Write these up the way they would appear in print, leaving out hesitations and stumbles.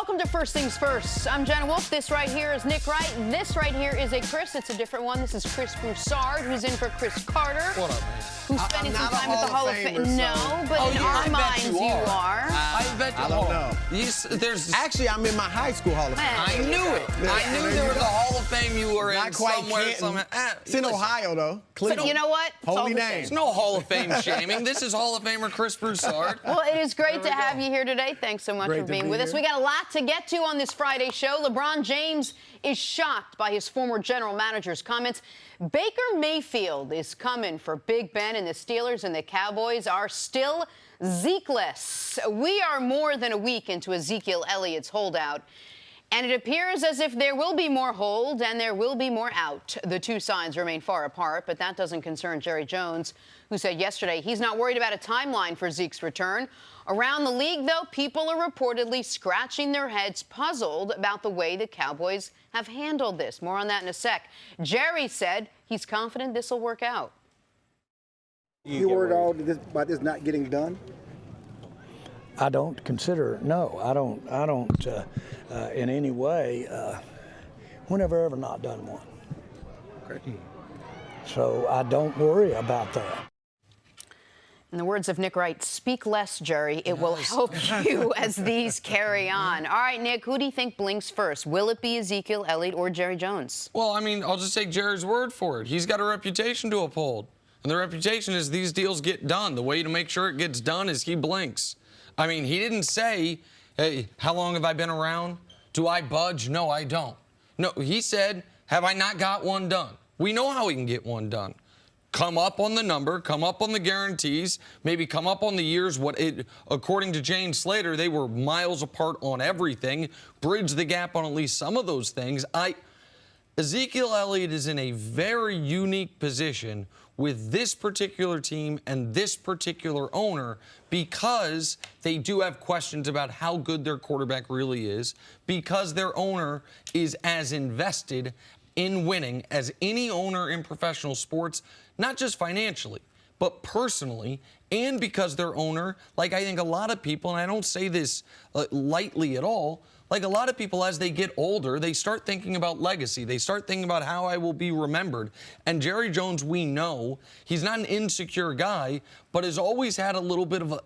Welcome to First Things First. I'm Jenna Wolfe. This right here is Nick Wright. This right here is a Cris. It's a different one. This is Cris Broussard, who's in for Cris Carter. What up, man? Who's spending some time at the Hall of Fame. No, but in our minds you are. I bet you I don't know. Actually, I'm in my high school Hall of Fame. I knew it. I knew there was a Hall of Fame you were in somewhere. It's in Ohio, though. But you know what? Holy name. There's no Hall of Fame shaming. This is Hall of Famer Cris Broussard. Well, it is great to have you here today. Thanks so much for being with us. We got a lot to get to on this Friday show. LeBron James is shocked by his former general manager's comments. Baker Mayfield is coming for Big Ben, and the Steelers and the Cowboys are still Zeke-less. We are more than a week into Ezekiel Elliott's holdout, and it appears as if there will be more hold and there will be more out. The two sides remain far apart, but that doesn't concern Jerry Jones, who said yesterday he's not worried about a timeline for Zeke's return. Around the league, though, people are reportedly scratching their heads, puzzled about the way the Cowboys have handled this. More on that in a sec. Jerry said he's confident this will work out. You worried about this not getting done? I don't consider, no, I don't in any way, when have I ever not done one? Okay. So I don't worry about that. In the words of Nick Wright, speak less, Jerry. It will help you as these carry on. All right, Nick, who do you think blinks first? Will it be Ezekiel Elliott or Jerry Jones? Well, I mean, I'll just take Jerry's word for it. He's got a reputation to uphold. And the reputation is these deals get done. The way to make sure it gets done is he blinks. I mean, he didn't say, hey, how long have I been around? Do I budge? No, I don't. No, he said, have I not got one done? We know how he can get one done. Come up on the number, come up on the guarantees, maybe come up on the years. According to Jane Slater, they were miles apart on everything. Bridge the gap on at least some of those things. Ezekiel Elliott is in a very unique position with this particular team and this particular owner because they do have questions about how good their quarterback really is, because their owner is as invested in winning as any owner in professional sports, not just financially, but personally, and because their owner, like I think a lot of people, and I don't say this lightly at all, like a lot of people as they get older, they start thinking about legacy. They start thinking about how I will be remembered. And Jerry Jones, we know, he's not an insecure guy, but has always had a little bit of a,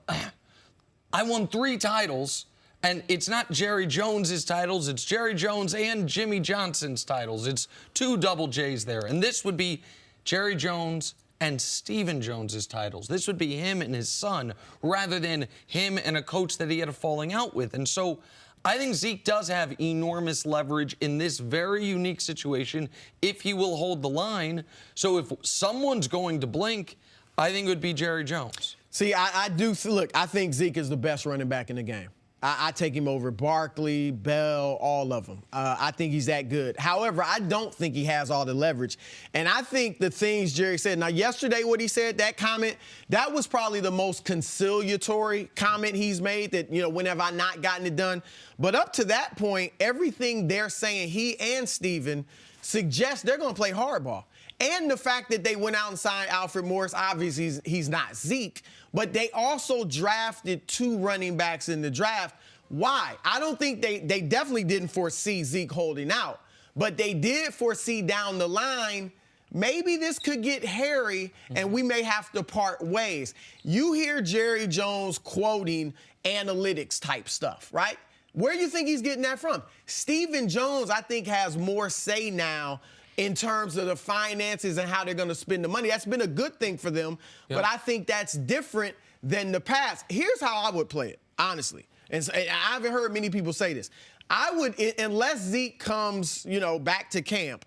I won 3 titles, and it's not Jerry Jones's titles, it's Jerry Jones and Jimmy Johnson's titles. It's 2 double J's there. And this would be Jerry Jones and Stephen Jones's titles. This would be him and his son, rather than him and a coach that he had a falling out with. And so I think Zeke does have enormous leverage in this very unique situation if he will hold the line. So if someone's going to blink, I think it would be Jerry Jones. See, I think Zeke is the best running back in the game. I take him over Barkley, Bell, all of them. I think he's that good. However, I don't think he has all the leverage. And I think the things Jerry said, now yesterday what he said, that comment, that was probably the most conciliatory comment he's made, that, you know, when have I not gotten it done? But up to that point, everything they're saying, he and Steven, suggests they're going to play hardball. And the fact that they went out and signed Alfred Morris, obviously he's not Zeke, but they also drafted 2 running backs in the draft. Why? I don't think they definitely didn't foresee Zeke holding out, but they did foresee down the line, maybe this could get hairy and we may have to part ways. You hear Jerry Jones quoting analytics type stuff, right? Where do you think he's getting that from? Stephen Jones, I think, has more say now in terms of the finances and how they're going to spend the money. That's been a good thing for them, but I think that's different than the past. Here's how I would play it, honestly. And I haven't heard many people say this. I would, unless Zeke comes, you know, back to camp,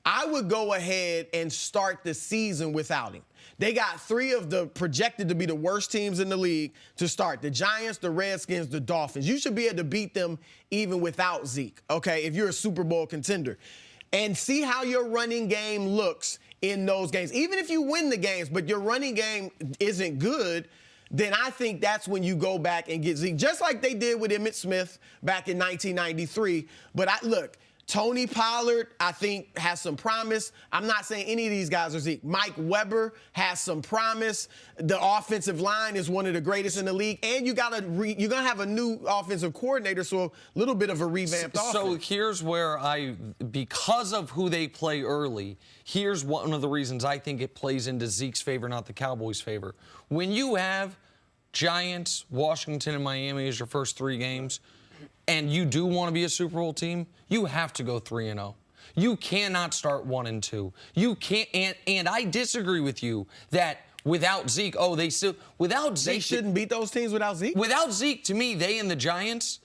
I would go ahead and start the season without him. They got 3 of the projected to be the worst teams in the league to start: the Giants, the Redskins, the Dolphins. You should be able to beat them even without Zeke, okay, if you're a Super Bowl contender. And see how your running game looks in those games. Even if you win the games, but your running game isn't good, then I think that's when you go back and get Zeke, just like they did with Emmitt Smith back in 1993. But look, Tony Pollard, I think, has some promise. I'm not saying any of these guys are Zeke. Mike Weber has some promise. The offensive line is one of the greatest in the league. And you're going to have a new offensive coordinator, so a little bit of a revamped offense. So here's where because of who they play early, here's one of the reasons I think it plays into Zeke's favor, not the Cowboys' favor. When you have Giants, Washington, and Miami as your first 3 games, and you do want to be a Super Bowl team, you have to go 3-0. You cannot start 1-2. You can't, and I disagree with you that without Zeke, without Zeke, they shouldn't beat those teams without Zeke. Without Zeke, to me, they and the Giants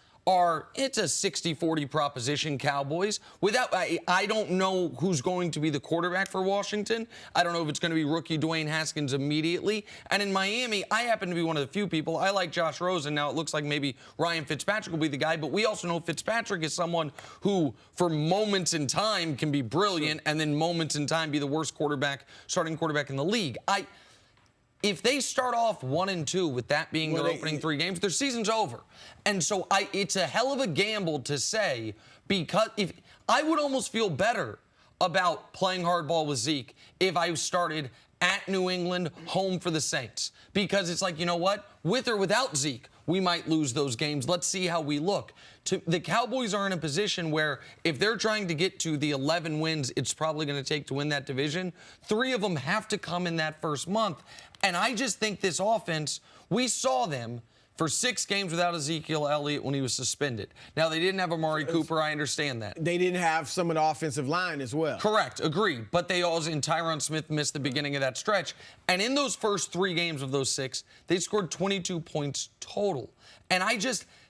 it's a 60-40 proposition, Cowboys. I don't know who's going to be the quarterback for Washington. I don't know if it's going to be rookie Dwayne Haskins immediately. And in Miami, I happen to be one of the few people. I like Josh Rosen. Now, it looks like maybe Ryan Fitzpatrick will be the guy, but we also know Fitzpatrick is someone who, for moments in time, can be brilliant, and then moments in time be the worst starting quarterback in the league. If they start off 1-2 with that being their opening 3 games, their season's over. And so it's a hell of a gamble to say, because if I would almost feel better about playing hardball with Zeke if I started at New England, home for the Saints. Because it's like, you know what? With or without Zeke, we might lose those games. Let's see how we look. The Cowboys are in a position where if they're trying to get to the 11 wins it's probably going to take to win that division, 3 of them have to come in that first month. And I just think this offense, we saw them for 6 games without Ezekiel Elliott when he was suspended. Now, they didn't have Amari Cooper. I understand that. They didn't have some of the offensive line as well. Correct. Agreed. But and Tyron Smith missed the beginning of that stretch. And in those first 3 games of those 6, they scored 22 points total. And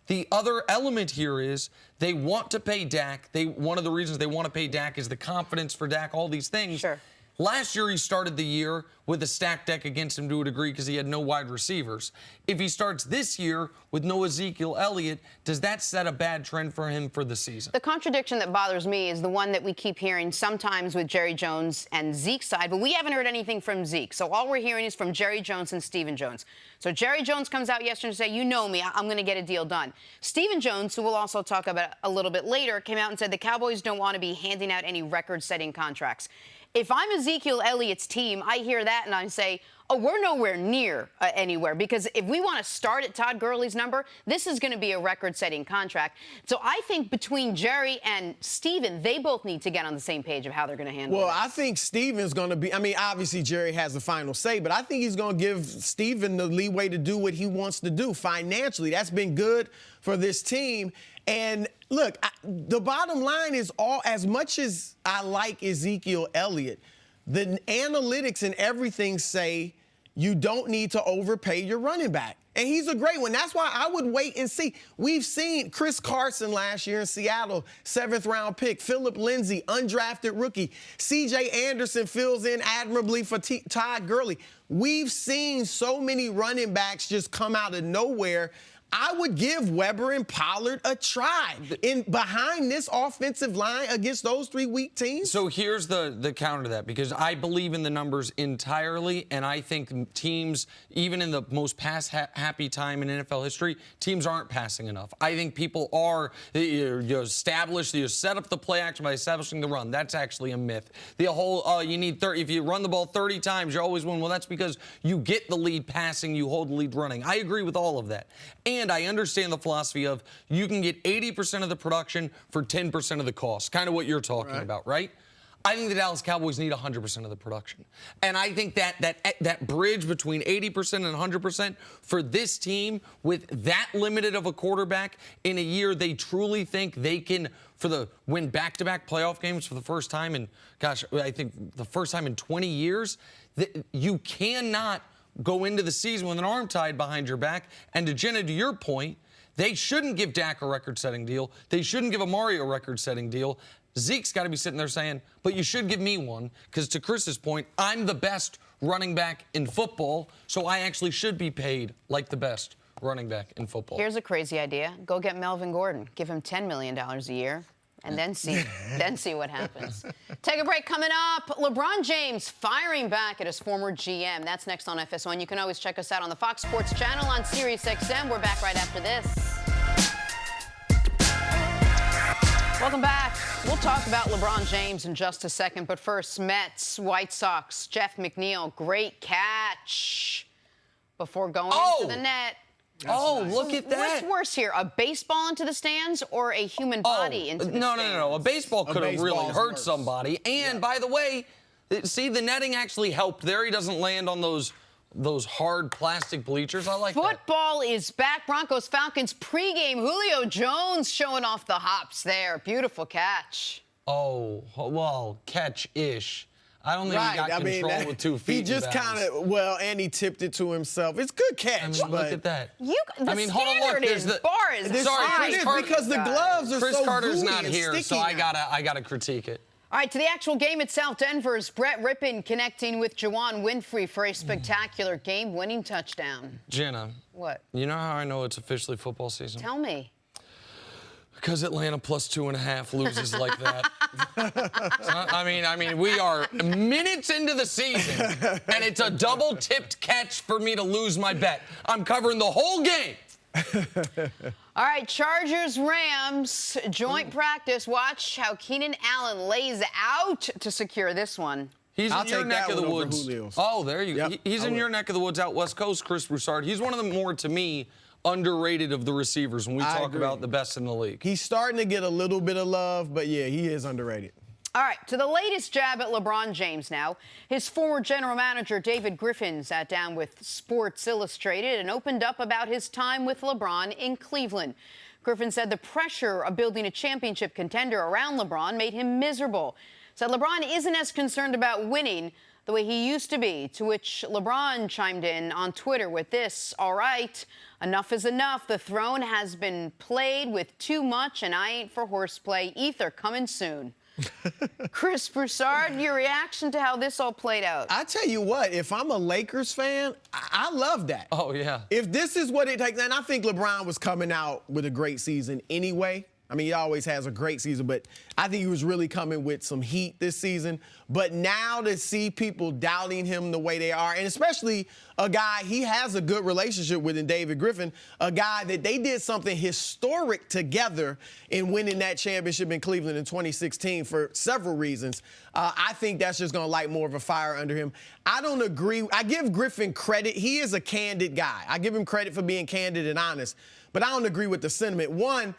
the other element here is they want to pay Dak. One of the reasons they want to pay Dak is the confidence for Dak, all these things. Sure. Last year, he started the year with a stacked deck against him to a degree because he had no wide receivers. If he starts this year with no Ezekiel Elliott, does that set a bad trend for him for the season? The contradiction that bothers me is the one that we keep hearing sometimes with Jerry Jones and Zeke's side, but we haven't heard anything from Zeke. So all we're hearing is from Jerry Jones and Stephen Jones. So Jerry Jones comes out yesterday and said, you know me, I'm going to get a deal done. Stephen Jones, who we'll also talk about a little bit later, came out and said the Cowboys don't want to be handing out any record-setting contracts. If I'm Ezekiel Elliott's team, I hear that and I say, oh, we're nowhere near anywhere, because if we want to start at Todd Gurley's number, this is going to be a record-setting contract. So I think between Jerry and Steven, they both need to get on the same page of how they're going to handle it. Well, I think Steven's going to be, obviously Jerry has the final say, but I think he's going to give Steven the leeway to do what he wants to do financially. That's been good for this team. And look, the bottom line is, as much as I like Ezekiel Elliott, the analytics and everything say you don't need to overpay your running back. And he's a great one. That's why I would wait and see. We've seen Chris Carson last year in Seattle, 7th-round pick. Phillip Lindsay, undrafted rookie. C.J. Anderson fills in admirably for Todd Gurley. We've seen so many running backs just come out of nowhere. I would give Weber and Pollard a try behind this offensive line against those 3 weak teams. So here's the counter to that, because I believe in the numbers entirely, and I think teams, even in the most pass-happy time in NFL history, teams aren't passing enough. I think people are, you set up the play action by establishing the run. That's actually a myth. The whole, you need 30, if you run the ball 30 times, you always win. Well, that's because you get the lead passing, you hold the lead running. I agree with all of that. And I understand the philosophy of you can get 80% of the production for 10% of the cost, kind of what you're talking about, right? I think the Dallas Cowboys need 100% of the production. And I think that bridge between 80% and 100% for this team with that limited of a quarterback in a year they truly think they can win back-to-back playoff games for the first time in, I think the first time in 20 years, you cannot go into the season with an arm tied behind your back. And to Jenna, to your point, they shouldn't give Dak a record-setting deal. They shouldn't give Amari a record-setting deal. Zeke's got to be sitting there saying, but you should give me one, because to Chris's point, I'm the best running back in football, so I actually should be paid like the best running back in football. Here's a crazy idea. Go get Melvin Gordon. Give him $10 million a year. And then see what happens. Take a break. Coming up, LeBron James firing back at his former GM. That's next on FS1. You can always check us out on the Fox Sports channel on Sirius XM. We're back right after this. Welcome back. We'll talk about LeBron James in just a second, but first, Mets, White Sox, Jeff McNeil, great catch before going into the net. Nice. Look at that. What's worse here, a baseball into the stands or a human body into the stands? No. A baseball could have really hurt somebody. And by the way, see, the netting actually helped there. He doesn't land on those hard plastic bleachers. I like that. Football is back. Broncos-Falcons pregame. Julio Jones showing off the hops there. Beautiful catch. Oh, well, catch-ish. I don't think he got control with 2 feet. He just kind of, and he tipped it to himself. It's good catch. Look at that. Hold on, look. There's the bar is high. Because the gloves are Chris so Carter's gooey not and here, sticky so I now. gotta critique it. All right, to the actual game itself, Denver's Brett Rippon connecting with Juwan Winfrey for a spectacular game-winning touchdown. Jenna. What? You know how I know it's officially football season? Tell me. Because Atlanta plus 2.5 loses like that. I mean, we are minutes into the season, and it's a double-tipped catch for me to lose my bet. I'm covering the whole game. All right, Chargers-Rams, joint practice. Watch how Keenan Allen lays out to secure this one. He's in your neck of the woods. Oh, there you go. Yep, He's in your neck of the woods out West Coast, Chris Broussard. He's one of the more, to me, underrated of the receivers when we talk about the best in the league. He's starting to get a little bit of love, but yeah, he is underrated. All right, to the latest jab at LeBron James now. His former general manager, David Griffin, sat down with Sports Illustrated and opened up about his time with LeBron in Cleveland. Griffin said the pressure of building a championship contender around LeBron made him miserable. Said LeBron isn't as concerned about winning the way he used to be, to which LeBron chimed in on Twitter with this: "All right, enough is enough. The throne has been played with too much, and I ain't for horseplay. Ether coming soon." Chris Broussard, your reaction to how this all played out? I tell you what, if I'm a Lakers fan, I love that. Oh, yeah. If this is what it takes, and I think LeBron was coming out with a great season anyway. I mean, he always has a great season, but I think he was really coming with some heat this season. But now to see people doubting him the way they are, and especially a guy he has a good relationship with in David Griffin, a guy that they did something historic together in winning that championship in Cleveland in 2016 for several reasons. I think that's just going to light more of a fire under him. I don't agree. I give Griffin credit. He is a candid guy. I give him credit for being candid and honest, but I don't agree with the sentiment. One,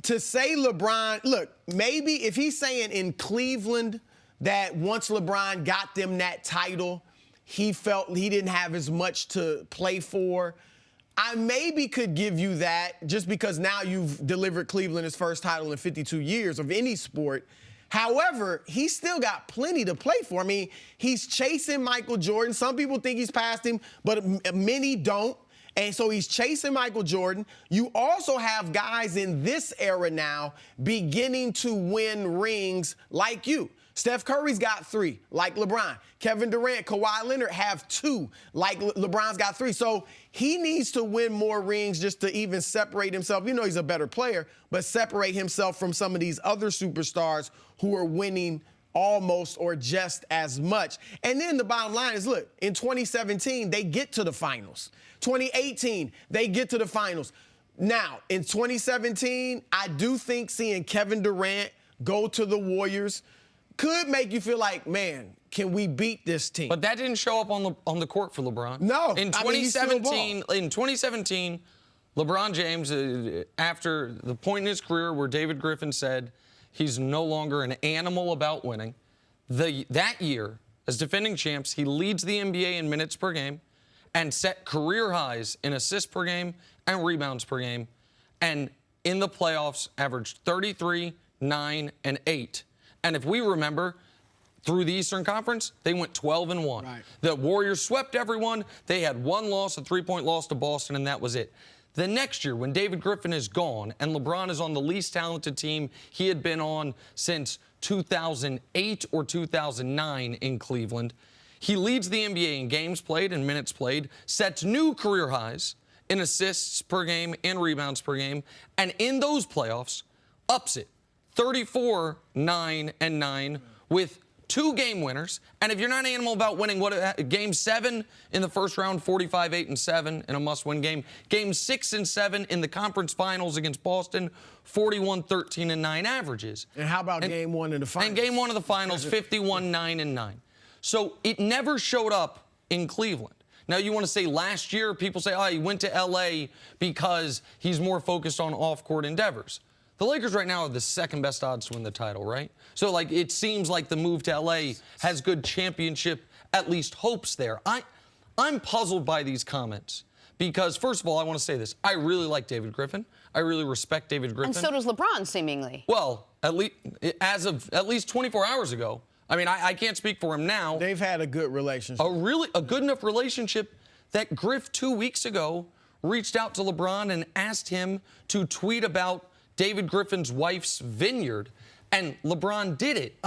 to say LeBron, look, maybe if he's saying in Cleveland that once LeBron got them that title, he felt he didn't have as much to play for, I maybe could give you that just because now you've delivered Cleveland his first title in 52 years of any sport. However, he's still got plenty to play for. I mean, he's chasing Michael Jordan. Some people think he's past him, but many don't. And so he's chasing Michael Jordan. You also have guys in this era now beginning to win rings like you. Steph Curry's got 3, like LeBron. Kevin Durant, Kawhi Leonard have 2, like LeBron's got 3. So he needs to win more rings just to even separate himself. You know he's a better player, but separate himself from some of these other superstars who are winning almost or just as much. And then the bottom line is, look, in 2017, they get to the finals. 2018, they get to the finals. Now, in 2017, I do think seeing Kevin Durant go to the Warriors could make you feel like, man, can we beat this team? But that didn't show up on the court for LeBron. No. In 2017, LeBron James, after the point in his career where David Griffin said he's no longer an animal about winning, that year, as defending champs, he leads the NBA in minutes per game and set career highs in assists per game and rebounds per game. And in the playoffs, averaged 33, 9, and 8. And if we remember, through the Eastern Conference, they went 12-1. Right. The Warriors swept everyone. They had one loss, a 3-point loss to Boston, and that was it. The next year, when David Griffin is gone and LeBron is on the least talented team he had been on since 2008 or 2009 in Cleveland, he leads the NBA in games played and minutes played, sets new career highs in assists per game and rebounds per game, and in those playoffs, ups it 34, 9, and 9 with 2 game winners. And if you're not animal about winning, game 7 in the first round, 45-8-7 in a must-win game. Game 6 and 7 in the conference finals against Boston, 41-13-9 averages. And how about game 1 in the finals? And game 1 of the finals, 51-9-9. So it never showed up in Cleveland. Now, you want to say last year, people say, oh, he went to L.A. because he's more focused on off-court endeavors. The Lakers right now are the second best odds to win the title, right? So, like, it seems like the move to L.A. has good championship, at least hopes there. I'm puzzled by these comments because, first of all, I want to say this. I really like David Griffin. I really respect David Griffin. And so does LeBron, seemingly. Well, as of at least 24 hours ago. I mean, I can't speak for him now. They've had a good relationship. A good enough relationship that Griff 2 weeks ago reached out to LeBron and asked him to tweet about David Griffin's wife's vineyard, and LeBron did it.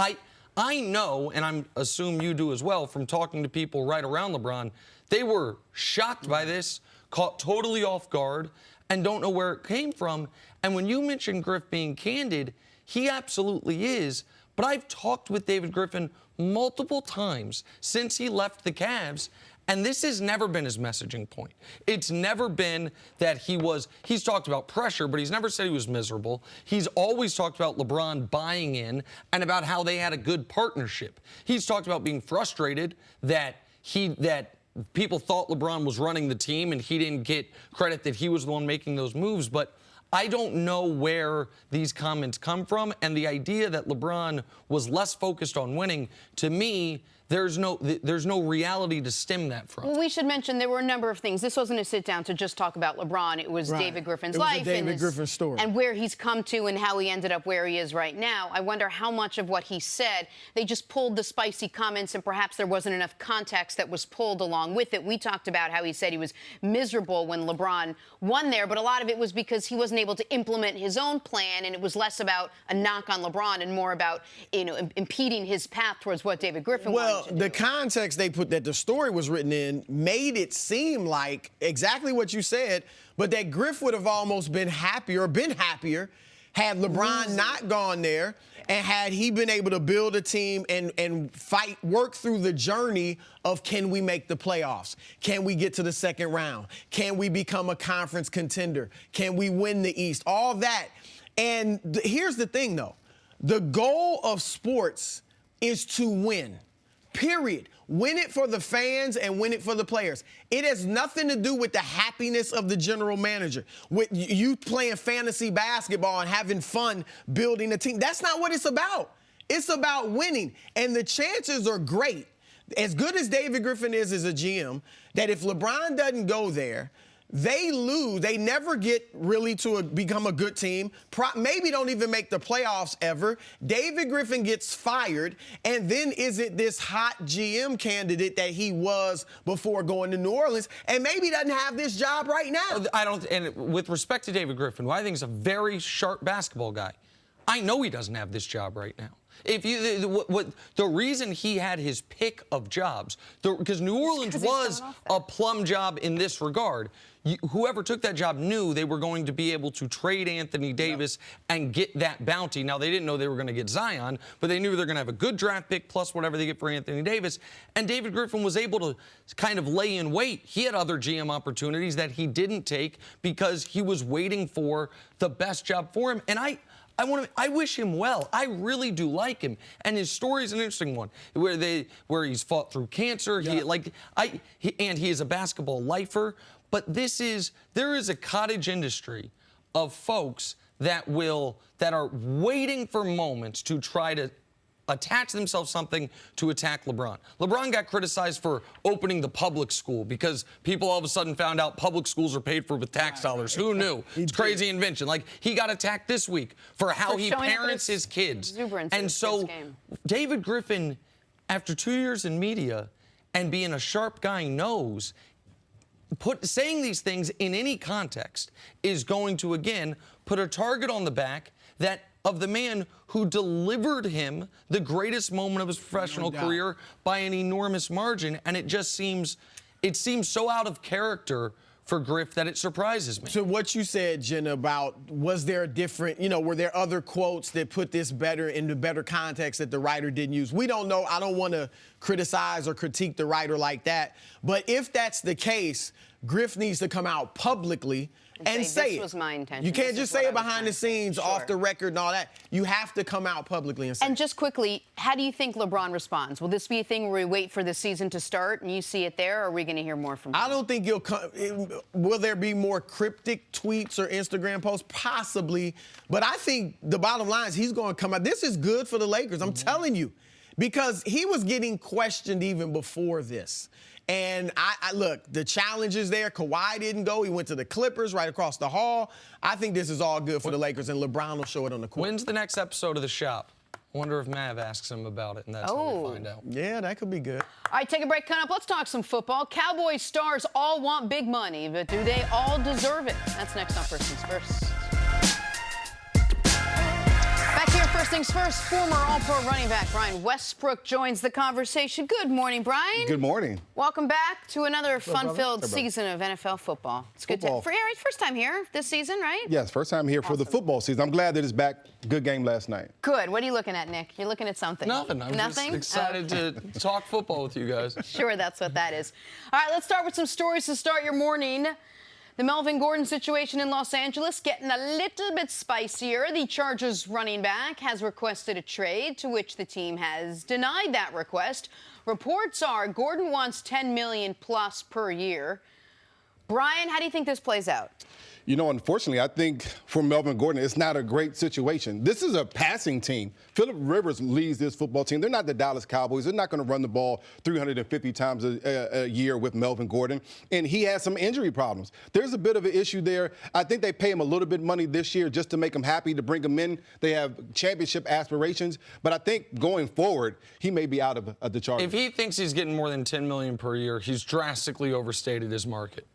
I know, and I assume you do as well, from talking to people right around LeBron, they were shocked by this, caught totally off guard, and don't know where it came from. And when you mention Griff being candid, he absolutely is. But I've talked with David Griffin multiple times since he left the Cavs, and this has never been his messaging point. It's never been that he's talked about pressure, but he's never said he was miserable. He's always talked about LeBron buying in and about how they had a good partnership. He's talked about being frustrated that people thought LeBron was running the team and he didn't get credit that he was the one making those moves. But I don't know where these comments come from, and the idea that LeBron was less focused on winning, to me, there's no reality to stem that from. Well, we should mention there were a number of things. This wasn't a sit-down to just talk about LeBron. It was David Griffin's life David Griffin story. And where he's come to and how he ended up where he is right now. I wonder how much of what he said, they just pulled the spicy comments and perhaps there wasn't enough context that was pulled along with it. We talked about how he said he was miserable when LeBron won there, but a lot of it was because he wasn't able to implement his own plan, and it was less about a knock on LeBron and more about, impeding his path towards what David Griffin wanted to do. The context they put that the story was written in made it seem like exactly what you said, but that Griff would have almost been happier had LeBron not gone there and had he been able to build a team and work through the journey of, can we make the playoffs? Can we get to the second round? Can we become a conference contender? Can we win the East? All that. And here's the thing, though. The goal of sports is to win. Period. Win it for the fans and win it for the players. It has nothing to do with the happiness of the general manager, with you playing fantasy basketball and having fun building a team. That's not what it's about. It's about winning. And the chances are great, as good as David Griffin is as a GM, that if LeBron doesn't go there, they lose. They never get really to become a good team. Maybe don't even make the playoffs ever. David Griffin gets fired, and then isn't this hot GM candidate that he was before going to New Orleans, and maybe doesn't have this job right now. And with respect to David Griffin, who I think is a very sharp basketball guy, I know he doesn't have this job right now. The reason he had his pick of jobs, because New Orleans was a plum job in this regard. Whoever took that job knew they were going to be able to trade Anthony Davis and get that bounty. Now, they didn't know they were going to get Zion, but they knew they're going to have a good draft pick plus whatever they get for Anthony Davis. And David Griffin was able to kind of lay in wait. He had other GM opportunities that he didn't take because he was waiting for the best job for him. And I wish him well. I really do like him, and his story is an interesting one, where he's fought through cancer. Yeah. And he is a basketball lifer. But there is a cottage industry of folks that are waiting for moments to try to attach themselves something to attack LeBron. LeBron got criticized for opening the public school because people all of a sudden found out public schools are paid for with tax dollars. Who knew? It's crazy invention. Like, he got attacked this week for how he parents his kids. And so David Griffin, after 2 years in media and being a sharp guy, knows saying these things in any context is going to, again, put a target on the back of the man who delivered him the greatest moment of his professional career by an enormous margin. And it seems so out of character for Griff that it surprises me. So what you said, Jenna, about was there a different, were there other quotes that put this better into better context that the writer didn't use? We don't know. I don't want to criticize or critique the writer like that. But if that's the case, Griff needs to come out publicly and say this was my intention. You can't just say it behind the scenes, sure, off the record and all that. You have to come out publicly and say And just quickly, how do you think LeBron responds? Will this be a thing where we wait for the season to start and you see it there, or are we going to hear more from him? I don't think you'll come. Will there be more cryptic tweets or Instagram posts? Possibly. But I think the bottom line is he's going to come out. This is good for the Lakers. I'm telling you. Because he was getting questioned even before this. And I look, the challenge is there. Kawhi didn't go. He went to the Clippers right across the hall. I think this is all good for the Lakers, and LeBron will show it on the court. When's the next episode of The Shop? I wonder if Mav asks him about it, and that's how we find out. Yeah, that could be good. All right, take a break. Coming up, let's talk some football. Cowboys stars all want big money, but do they all deserve it? That's next on First Things First. Back here, First Things First, former All-Pro running back Brian Westbrook joins the conversation. Good morning, Brian. Good morning. Welcome back to another fun-filled season of NFL football. It's good to first time here this season, right? Yes, first time here for the football season. I'm glad that it's back. Good game last night. Good. What are you looking at, Nick? You're looking at something. Nothing. I'm just excited to talk football with you guys. Sure, that's what that is. All right, let's start with some stories to start your morning. The Melvin Gordon situation in Los Angeles getting a little bit spicier. The Chargers running back has requested a trade, to which the team has denied that request. Reports are Gordon wants $10 million plus per year. Brian, how do you think this plays out? Unfortunately, I think for Melvin Gordon, it's not a great situation. This is a passing team. Phillip Rivers leads this football team. They're not the Dallas Cowboys. They're not going to run the ball 350 times a year with Melvin Gordon. And he has some injury problems. There's a bit of an issue there. I think they pay him a little bit of money this year just to make him happy, to bring him in. They have championship aspirations. But I think going forward, he may be out of the Chargers. If he thinks he's getting more than $10 million per year, he's drastically overstated his market.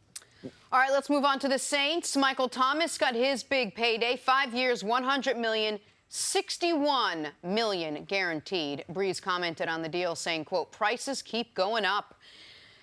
All right, let's move on to the Saints. Michael Thomas got his big payday, 5 years, $100 million, $61 million guaranteed. Breeze commented on the deal saying, quote, prices keep going up.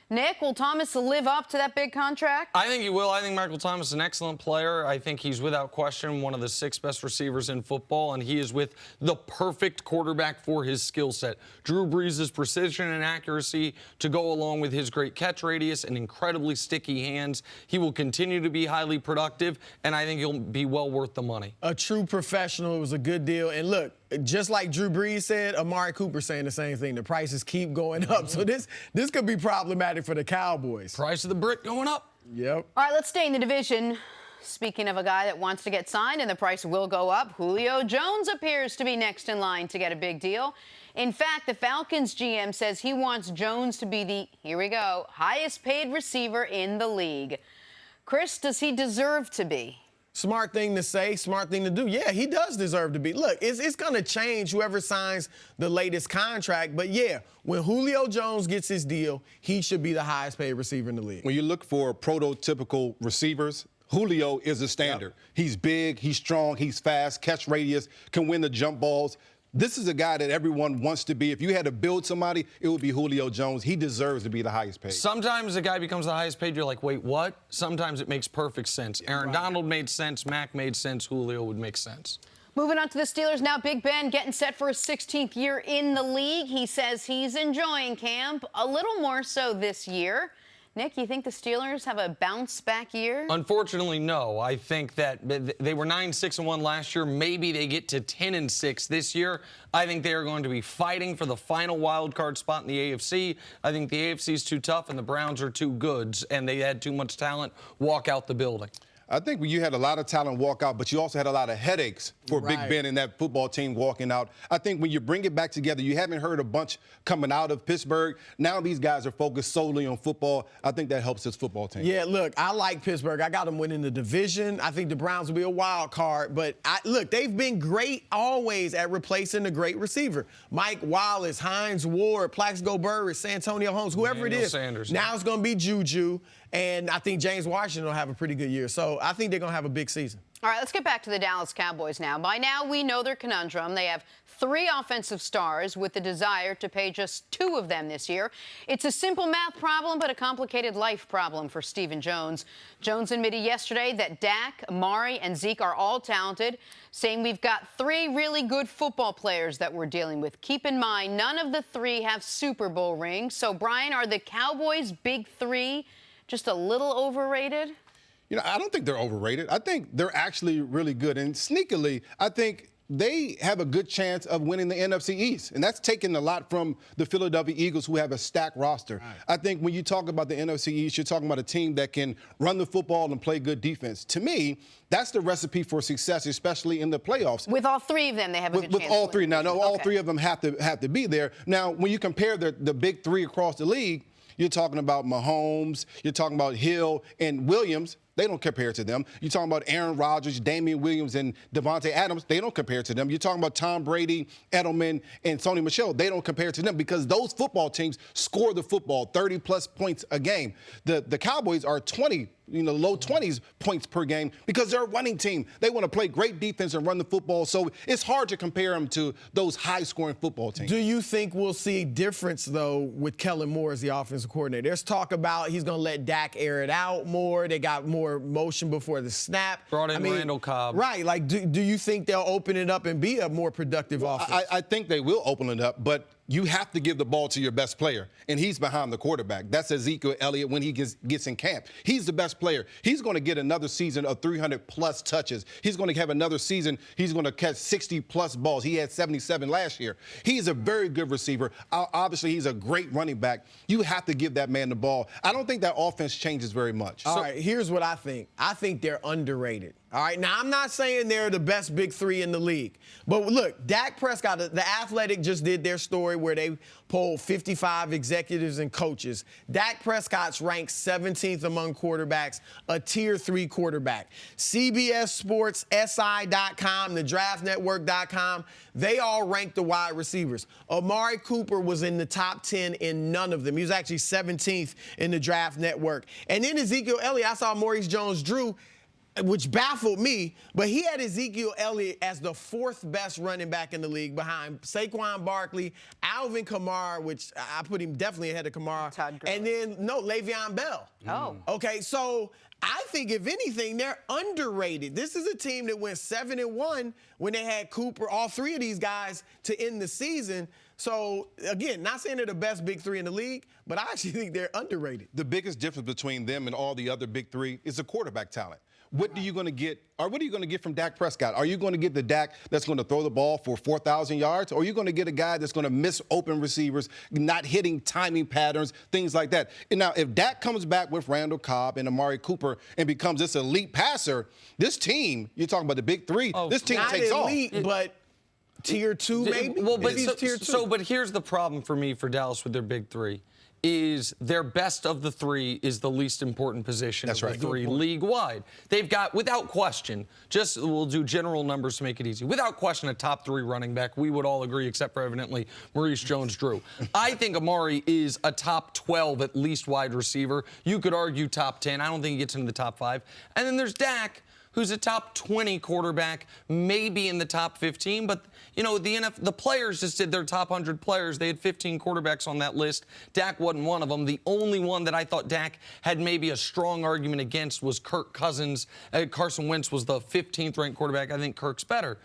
Nick, will Thomas live up to that big contract? I think he will. I think Michael Thomas is an excellent player. I think he's without question one of the 6 best receivers in football, and he is with the perfect quarterback for his skill set. Drew Brees' precision and accuracy to go along with his great catch radius and incredibly sticky hands. He will continue to be highly productive, and I think he'll be well worth the money. A true professional. It was a good deal. And look, just like Drew Brees said, Amari Cooper saying the same thing. The prices keep going up. So this could be problematic for the Cowboys. Price of the brick going up. Yep. All right, let's stay in the division. Speaking of a guy that wants to get signed and the price will go up, Julio Jones appears to be next in line to get a big deal. In fact, the Falcons GM says he wants Jones to be the, here we go, highest paid receiver in the league. Cris, does he deserve to be? Smart thing to say, smart thing to do. Yeah, he does deserve to be. Look, it's going to change whoever signs the latest contract. But, yeah, when Julio Jones gets his deal, he should be the highest paid receiver in the league. When you look for prototypical receivers, Julio is a standard. Yep. He's big, he's strong, he's fast, catch radius, can win the jump balls. This is a guy that everyone wants to be. If you had to build somebody, it would be Julio Jones. He deserves to be the highest paid. Sometimes a guy becomes the highest paid, you're like, wait, what? Sometimes it makes perfect sense. Aaron Donald made sense, Mac made sense, Julio would make sense. Moving on to the Steelers now, Big Ben getting set for his 16th year in the league. He says he's enjoying camp, a little more so this year. Nick, you think the Steelers have a bounce-back year? Unfortunately, no. I think that they were 9-6-1 last year. Maybe they get to 10-6 this year. I think they are going to be fighting for the final wild card spot in the AFC. I think the AFC is too tough and the Browns are too good, and they had too much talent walk out the building. I think when you had a lot of talent walk out, but you also had a lot of headaches for Big Ben and that football team walking out. I think when you bring it back together, you haven't heard a bunch coming out of Pittsburgh. Now these guys are focused solely on football. I think that helps this football team. Yeah, look, I like Pittsburgh. I got them winning the division. I think the Browns will be a wild card. But, look, they've been great always at replacing a great receiver. Mike Wallace, Hines Ward, Plaxico Burress, Santonio Holmes, whoever Daniel it is. Sanders, now it's going to be Juju. And I think James Washington will have a pretty good year. So I think they're going to have a big season. All right, let's get back to the Dallas Cowboys now. By now, we know their conundrum. They have 3 offensive stars with the desire to pay just 2 of them this year. It's a simple math problem, but a complicated life problem for Stephen Jones. Jones admitted yesterday that Dak, Amari, and Zeke are all talented, saying we've got 3 really good football players that we're dealing with. Keep in mind, none of the 3 have Super Bowl rings. So, Brian, are the Cowboys' big 3 just a little overrated? You know, I don't think they're overrated. I think they're actually really good. And sneakily, I think they have a good chance of winning the NFC East. And that's taken a lot from the Philadelphia Eagles, who have a stacked roster. Right. I think when you talk about the NFC East, you're talking about a team that can run the football and play good defense. To me, that's the recipe for success, especially in the playoffs. With all 3 of them, they have a good chance. With all 3. Now, no, all 3 of them have to be there. Now, when you compare the big 3 across the league, you're talking about Mahomes, you're talking about Hill and Williams. They don't compare to them. You're talking about Aaron Rodgers, Damian Williams, and Devontae Adams. They don't compare to them. You're talking about Tom Brady, Edelman, and Sony Michel. They don't compare to them because those football teams score the football 30-plus points a game. The Cowboys are 20, low 20s points per game because they're a running team. They want to play great defense and run the football, so it's hard to compare them to those high-scoring football teams. Do you think we'll see a difference, though, with Kellen Moore as the offensive coordinator? There's talk about he's going to let Dak air it out more. They got more motion before the snap. Brought in Randall Cobb. Right. Like, do you think they'll open it up and be a more productive offense? I think they will open it up, but you have to give the ball to your best player, and he's behind the quarterback. That's Ezekiel Elliott when he gets in camp. He's the best player. He's going to get another season of 300-plus touches. He's going to have another season. He's going to catch 60-plus balls. He had 77 last year. He's a very good receiver. Obviously, he's a great running back. You have to give that man the ball. I don't think that offense changes very much. All right, here's what I think. I think they're underrated. All right, now I'm not saying they're the best big 3 in the league. But look, Dak Prescott, The Athletic just did their story where they polled 55 executives and coaches. Dak Prescott's ranked 17th among quarterbacks, a tier 3 quarterback. CBS Sports, SI.com, thedraftnetwork.com, they all ranked the wide receivers. Amari Cooper was in the top 10 in none of them. He was actually 17th in the Draft Network. And then Ezekiel Elliott, I saw Maurice Jones-Drew, which baffled me, but he had Ezekiel Elliott as the 4th best running back in the league behind Saquon Barkley, Alvin Kamara, which I put him definitely ahead of Kamara, and then, Le'Veon Bell. Oh. Okay, so I think, if anything, they're underrated. This is a team that went 7-1 when they had Cooper, all 3 of these guys, to end the season. So, again, not saying they're the best big 3 in the league, but I actually think they're underrated. The biggest difference between them and all the other big 3 is the quarterback talent. What are you going to get from Dak Prescott? Are you going to get the Dak that's going to throw the ball for 4,000 yards? Or are you going to get a guy that's going to miss open receivers, not hitting timing patterns, things like that? And now, if Dak comes back with Randall Cobb and Amari Cooper and becomes this elite passer, this team, you're talking about the big 3, this team takes off. Not elite, but tier 2 maybe? Well, but tier 2. But here's the problem for me for Dallas with their big 3. Is their best of the 3 is the least important position of the 3 league-wide. They've got, without question, we'll do general numbers to make it easy, without question a top 3 running back. We would all agree, except for evidently Maurice Jones-Drew. I think Amari is a top 12 at least wide receiver. You could argue top 10. I don't think he gets into the top 5. And then there's Dak, who's a top 20 quarterback, maybe in the top 15, but the players just did their top 100 players. They had 15 quarterbacks on that list. Dak wasn't one of them. The only one that I thought Dak had maybe a strong argument against was Kirk Cousins. Carson Wentz was the 15th ranked quarterback. I think Kirk's better.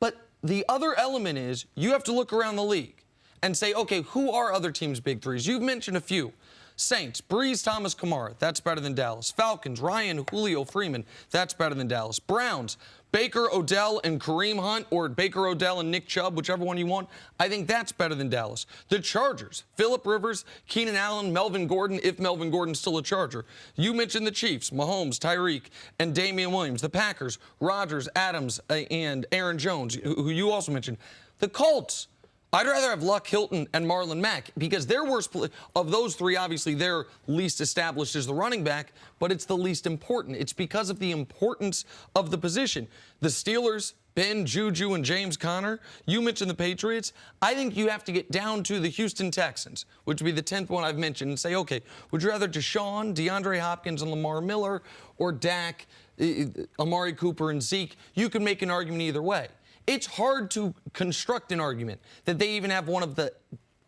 But the other element is you have to look around the league and say, okay, who are other teams' big 3s? You've mentioned a few. Saints, Breeze, Thomas, Kamara, that's better than Dallas. Falcons, Ryan, Julio, Freeman, that's better than Dallas. Browns, Baker, Odell, and Kareem Hunt, or Baker, Odell, and Nick Chubb, whichever one you want, I think that's better than Dallas. The Chargers, Phillip Rivers, Keenan Allen, Melvin Gordon, if Melvin Gordon's still a Charger. You mentioned the Chiefs, Mahomes, Tyreek, and Damian Williams. The Packers, Rodgers, Adams, and Aaron Jones, who you also mentioned. The Colts, I'd rather have Luck, Hilton, and Marlon Mack because their worst of those 3, obviously, their least established is the running back, but it's the least important. It's because of the importance of the position. The Steelers, Ben, Juju, and James Conner. You mentioned the Patriots. I think you have to get down to the Houston Texans, which would be the 10th one I've mentioned, and say, okay, would you rather Deshaun, DeAndre Hopkins, and Lamar Miller, or Dak, Amari Cooper, and Zeke? You can make an argument either way. It's hard to construct an argument that they even have one of the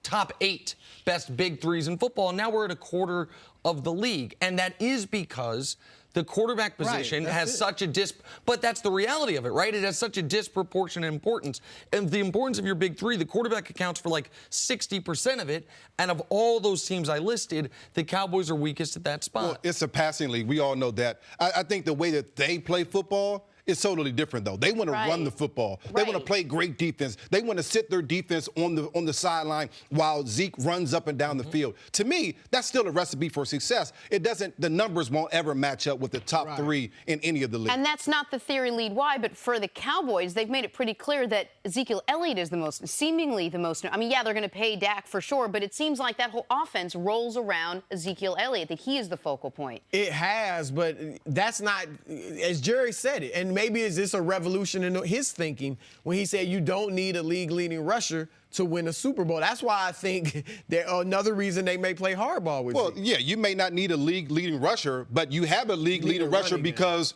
top 8 best big threes in football. And now we're at a quarter of the league. And that is because the quarterback position has such a but that's the reality of it, right? It has such a disproportionate importance. And the importance of your big 3, the quarterback accounts for like 60% of it. And of all those teams I listed, the Cowboys are weakest at that spot. Well, it's a passing league. We all know that. I think the way that they play football is totally different, though. They want to run the football. They want to play great defense. They want to sit their defense on the sideline while Zeke runs up and down the field. To me, that's still a recipe for success. It doesn't. The numbers won't ever match up with the top 3 in any of the leagues. And that's not the theory lead why, but for the Cowboys, they've made it pretty clear that Ezekiel Elliott is seemingly the most. I mean, yeah, they're going to pay Dak for sure, but it seems like that whole offense rolls around Ezekiel Elliott, that he is the focal point. It has, but that's not, as Jerry said it, and maybe is this a revolution in his thinking when he said you don't need a league-leading rusher to win a Super Bowl. That's why I think another reason they may play hardball with Well, yeah, you may not need a league-leading rusher, but you have a league-leading rusher because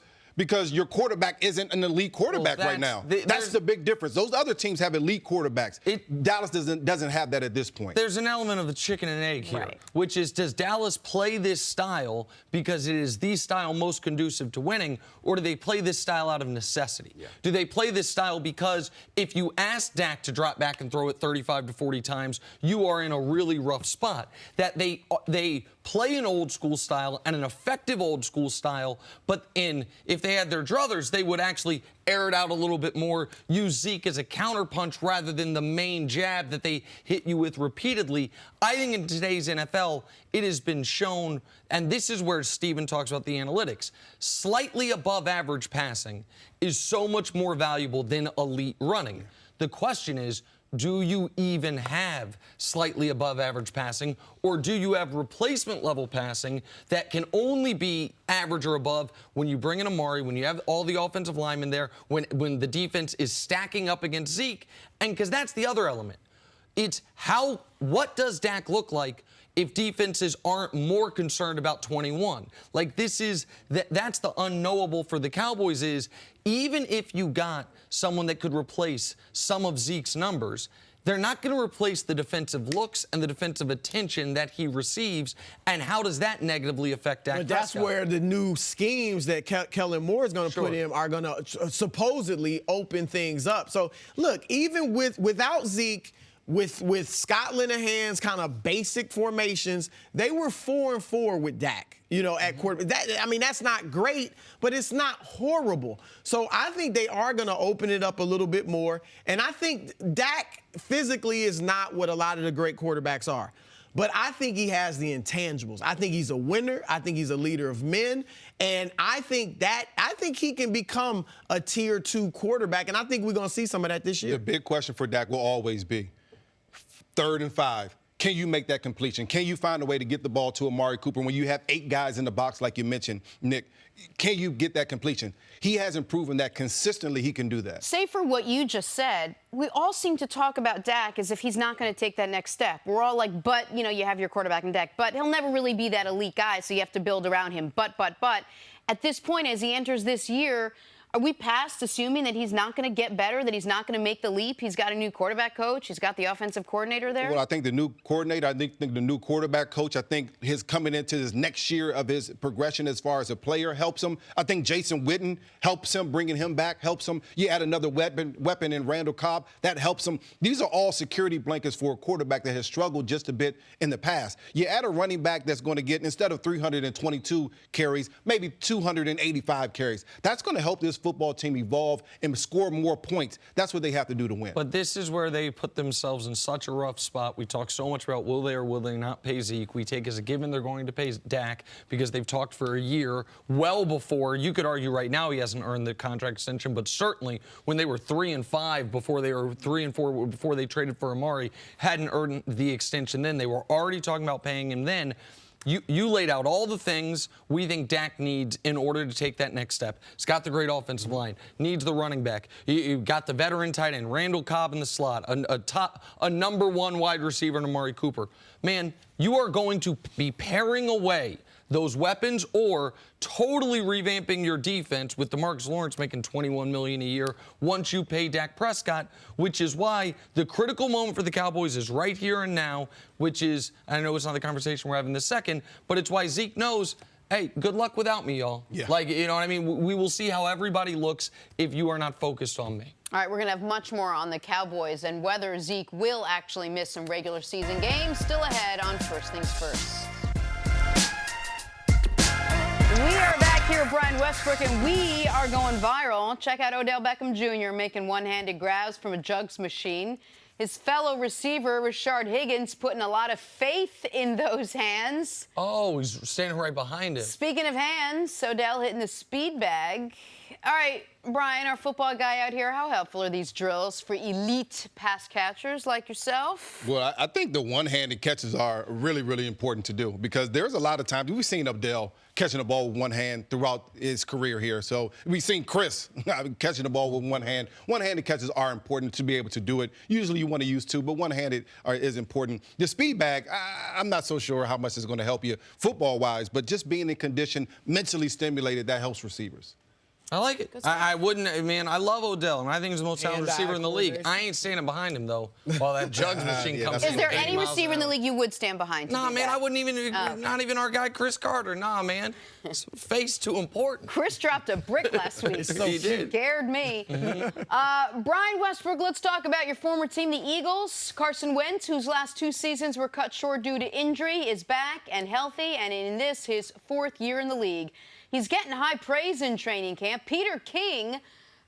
your quarterback isn't an elite quarterback right now. That's the big difference. Those other teams have elite quarterbacks. Dallas doesn't have that at this point. There's an element of the chicken and egg here, which is, does Dallas play this style because it is the style most conducive to winning, or do they play this style out of necessity? Do they play this style because if you ask Dak to drop back and throw it 35 to 40 times, you are in a really rough spot? That they play an old school style and an effective old school style, but if they had their druthers, they would actually air it out a little bit more, use Zeke as a counterpunch rather than the main jab that they hit you with repeatedly. I think in today's NFL, it has been shown, and this is where Steven talks about the analytics, slightly above average passing is so much more valuable than elite running. The question is, do you even have slightly above average passing, or do you have replacement level passing that can only be average or above when you bring in Amari, when you have all the offensive linemen there, when the defense is stacking up against Zeke? And because that's the other element. It's what does Dak look like if defenses aren't more concerned about 21? Like, that's the unknowable for the Cowboys is, even if you got someone that could replace some of Zeke's numbers, they're not going to replace the defensive looks and the defensive attention that he receives. And how does that negatively affect Dak Prescott? But that's where the new schemes that Kellen Moore is going to put in are going to supposedly open things up. So, look, even without Zeke, with Scott Linehan's kind of basic formations, they were 4-4 with Dak, at quarterback. That's not great, but it's not horrible. So I think they are going to open it up a little bit more. And I think Dak physically is not what a lot of the great quarterbacks are. But I think he has the intangibles. I think he's a winner. I think he's a leader of men. And I think he can become a tier 2 quarterback. And I think we're going to see some of that this year. The big question for Dak will always be 3rd and 5. Can you make that completion? Can you find a way to get the ball to Amari Cooper when you have 8 guys in the box, like you mentioned, Nick? Can you get that completion? He hasn't proven that consistently he can do that. Say for what you just said, we all seem to talk about Dak as if he's not going to take that next step. We're all like, but, you have your quarterback in Dak, but he'll never really be that elite guy, so you have to build around him. But. At this point, as he enters this year, are we past assuming that he's not going to get better, that he's not going to make the leap? He's got a new quarterback coach. He's got the offensive coordinator there. Well, I think the new coordinator, I think the new quarterback coach, I think his coming into his next year of his progression as far as a player helps him. I think Jason Witten helps him, bringing him back helps him. You add another weapon in Randall Cobb, that helps him. These are all security blankets for a quarterback that has struggled just a bit in the past. You add a running back that's going to get, instead of 322 carries, maybe 285 carries. That's going to help this football team evolve and score more points. That's what they have to do to win. But this is where they put themselves in such a rough spot. We talk so much about will they or will they not pay Zeke. We take as a given they're going to pay Dak because they've talked for a year, well before. You could argue right now he hasn't earned the contract extension, but certainly when they were 3-5 before they were 3-4 before they traded for Amari, hadn't earned the extension then. They were already talking about paying him then. You laid out all the things we think Dak needs in order to take that next step. He's got the great offensive line, needs the running back. You've got the veteran tight end, Randall Cobb in the slot, a number one wide receiver in Amari Cooper. Man, you are going to be paring away those weapons or totally revamping your defense with DeMarcus Lawrence making $21 million a year once you pay Dak Prescott, which is why the critical moment for the Cowboys is right here and now, which is, I know it's not the conversation we're having this second, but it's why Zeke knows, hey, good luck without me, y'all. Yeah. Like, you know what I mean? We will see how everybody looks if you are not focused on me. All right, we're going to have much more on the Cowboys and whether Zeke will actually miss some regular season games. Still ahead on First Things First. We are back here at Brian Westbrook, and we are going viral. Check out Odell Beckham Jr. making one-handed grabs from a jugs machine. His fellow receiver, Rashard Higgins, putting a lot of faith in those hands. Oh, he's standing right behind him. Speaking of hands, Odell hitting the speed bag. All right, Brian, our football guy out here, how helpful are these drills for elite pass catchers like yourself? Well, I think the one-handed catches are really, really important to do because there's a lot of times we've seen Odell catching the ball with one hand throughout his career here. So we've seen Cris catching the ball with one hand. One-handed catches are important to be able to do it. Usually you want to use two, but one-handed is important. The speed bag, I'm not so sure how much it's going to help you football-wise, but just being in condition, mentally stimulated, that helps receivers. I like it. I wouldn't, man, I love Odell, and I think he's the most talented receiver in the league. I ain't standing behind him, though, while that jugs machine comes in. Is there any receiver in the league you would stand behind? Nah, man, I wouldn't even, not even our guy Cris Carter. Nah, man. Face too important. Cris dropped a brick last week. He did. Scared me. Brian Westbrook, let's talk about your former team, the Eagles. Carson Wentz, whose last 2 seasons were cut short due to injury, is back and healthy, and in this, his 4th year in the league. He's getting high praise in training camp. Peter King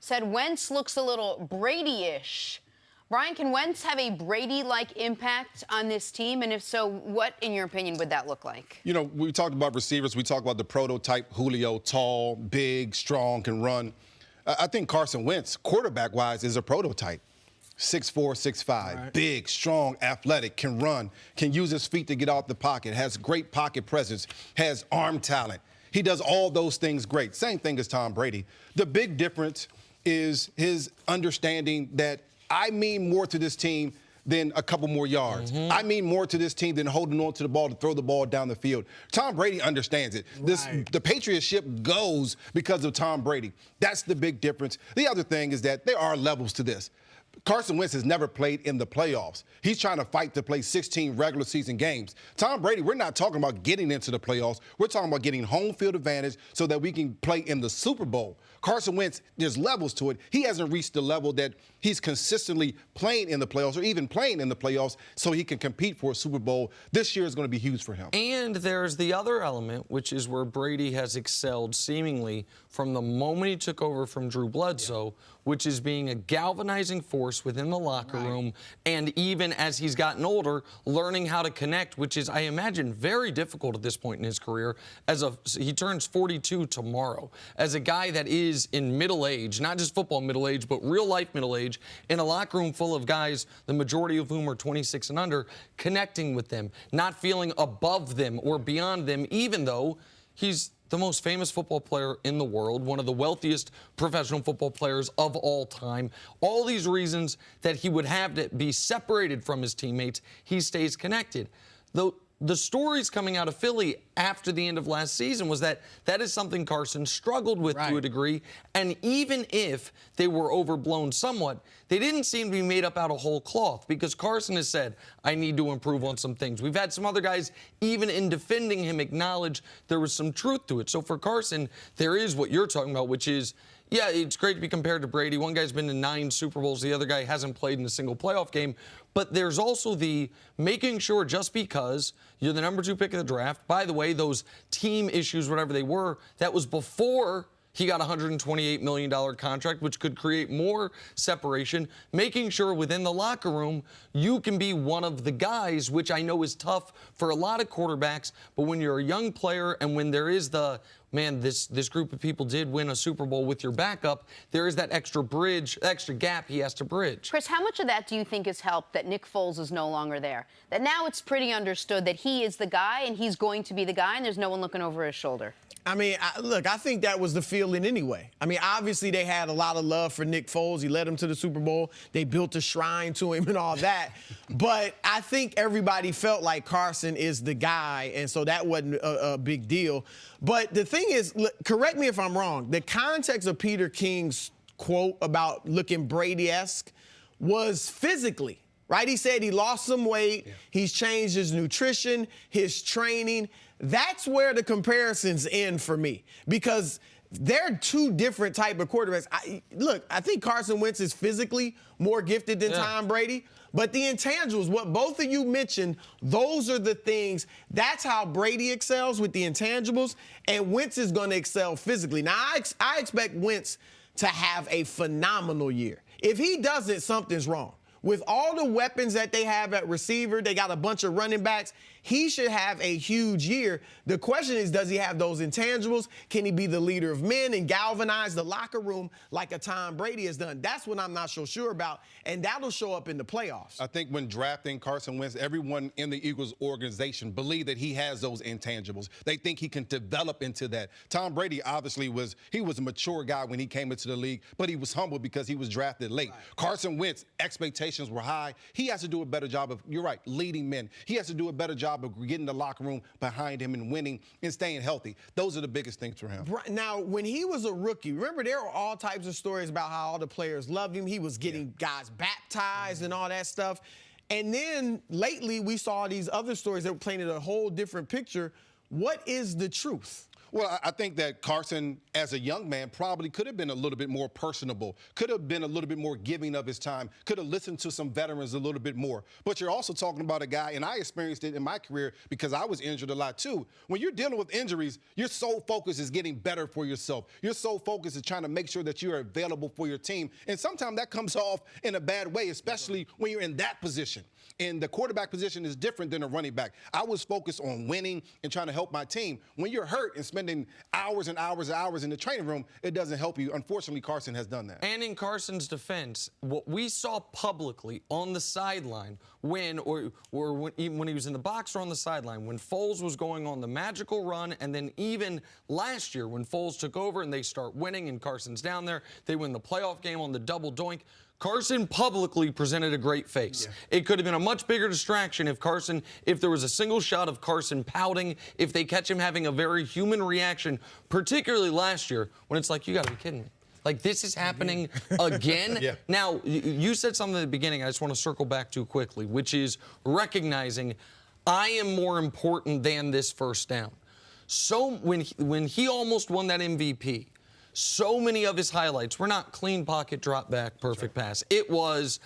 said Wentz looks a little Brady-ish. Brian, can Wentz have a Brady-like impact on this team? And if so, what, in your opinion, would that look like? You know, we talked about receivers. We talked about the prototype Julio, tall, big, strong, can run. I think Carson Wentz, quarterback-wise, is a prototype. 6'4", 6'5", right. Big, strong, athletic, can run, can use his feet to get out the pocket, has great pocket presence, has arm talent. He does all those things great. Same thing as Tom Brady. The big difference is his understanding that I mean more to this team than a couple more yards. I mean more to this team than holding on to the ball to throw the ball down the field. Tom Brady understands it. Right. The Patriot ship goes because of Tom Brady. That's the big difference. The other thing is that there are levels to this. Carson Wentz has never played in the playoffs. He's trying to fight to play 16 regular season games. Tom Brady, we're not talking about getting into the playoffs. We're talking about getting home field advantage so that we can play in the Super Bowl. Carson Wentz, there's levels to it. He hasn't reached the level that he's consistently playing in the playoffs or even playing in the playoffs so he can compete for a Super Bowl. This year is going to be huge for him. And there's the other element, which is where Brady has excelled seemingly from the moment he took over from Drew Bledsoe, which is being a galvanizing force within the locker room, and even as he's gotten older, learning how to connect, which is, I imagine, very difficult at this point in his career. He turns 42 tomorrow. As a guy that is in middle age, not just football middle age, but real life middle age, in a locker room full of guys, the majority of whom are 26 and under, connecting with them, not feeling above them or beyond them, even though he's the most famous football player in the world, one of the wealthiest professional football players of all time. All these reasons that he would have to be separated from his teammates, he stays connected. The stories coming out of Philly after the end of last season was that is something Carson struggled with to a degree. And even if they were overblown somewhat, they didn't seem to be made up out of whole cloth because Carson has said, I need to improve on some things. We've had some other guys, even in defending him, acknowledge there was some truth to it. So for Carson, there is what you're talking about, which is, yeah, it's great to be compared to Brady. One guy's been to 9 Super Bowls. The other guy hasn't played in a single playoff game. But there's also the making sure just because you're the number 2 pick of the draft, by the way, those team issues, whatever they were, that was before he got a $128 million contract, which could create more separation, making sure within the locker room you can be one of the guys, which I know is tough for a lot of quarterbacks, but when you're a young player and when there is the man, this group of people did win a Super Bowl with your backup, there is that extra bridge, extra gap he has to bridge. Cris, how much of that do you think has helped that Nick Foles is no longer there? That now it's pretty understood that he is the guy and he's going to be the guy and there's no one looking over his shoulder? I mean, look, I think that was the feeling anyway. I mean, obviously they had a lot of love for Nick Foles. He led them to the Super Bowl. They built a shrine to him and all that. But I think everybody felt like Carson is the guy, and so that wasn't a big deal. But the thing is, look, correct me if I'm wrong, the context of Peter King's quote about looking Brady-esque was physically. Right? He said he lost some weight. Yeah. He's changed his nutrition, his training. That's where the comparisons end for me because they're two different type of quarterbacks. I think Carson Wentz is physically more gifted than Tom Brady, but the intangibles, what both of you mentioned, those are the things. That's how Brady excels with the intangibles, and Wentz is going to excel physically. Now, I expect Wentz to have a phenomenal year. If he doesn't, something's wrong. With all the weapons that they have at receiver, they got a bunch of running backs. He should have a huge year. The question is, does he have those intangibles? Can he be the leader of men and galvanize the locker room like a Tom Brady has done? That's what I'm not so sure about, and that'll show up in the playoffs. I think when drafting Carson Wentz, everyone in the Eagles organization believe that he has those intangibles. They think he can develop into that. Tom Brady obviously was a mature guy when he came into the league, but he was humble because he was drafted late. Right. Carson Wentz, expectations were high. He has to do a better job of, you're right, leading men. He has to do a better job of getting the locker room behind him and winning and staying healthy. Those are the biggest things for him. Now, when he was a rookie, remember there were all types of stories about how all the players loved him. He was getting guys baptized and all that stuff. And then lately we saw these other stories that painted a whole different picture. What is the truth? Well, I think that Carson, as a young man, probably could have been a little bit more personable, could have been a little bit more giving of his time, could have listened to some veterans a little bit more. But you're also talking about a guy, and I experienced it in my career because I was injured a lot too. When you're dealing with injuries, your sole focus is getting better for yourself. Your sole focus is trying to make sure that you are available for your team. And sometimes that comes off in a bad way, especially when you're in that position. And the quarterback position is different than a running back. I was focused on winning and trying to help my team. When you're hurt and spending hours and hours and hours in the training room, it doesn't help you. Unfortunately, Carson has done that. And in Carson's defense, what we saw publicly on the sideline when he was in the box or on the sideline, when Foles was going on the magical run, and then even last year when Foles took over and they start winning and Carson's down there, they win the playoff game on the double doink. Carson publicly presented a great face. Yeah. It could have been a much bigger distraction if there was a single shot of Carson pouting, if they catch him having a very human reaction, particularly last year when it's like, you got to be kidding me. Like, this is happening again? Yeah. Now, you said something at the beginning I just want to circle back to quickly, which is recognizing I am more important than this first down. So when he almost won that MVP, so many of his highlights were not clean pocket, drop back, perfect pass. It was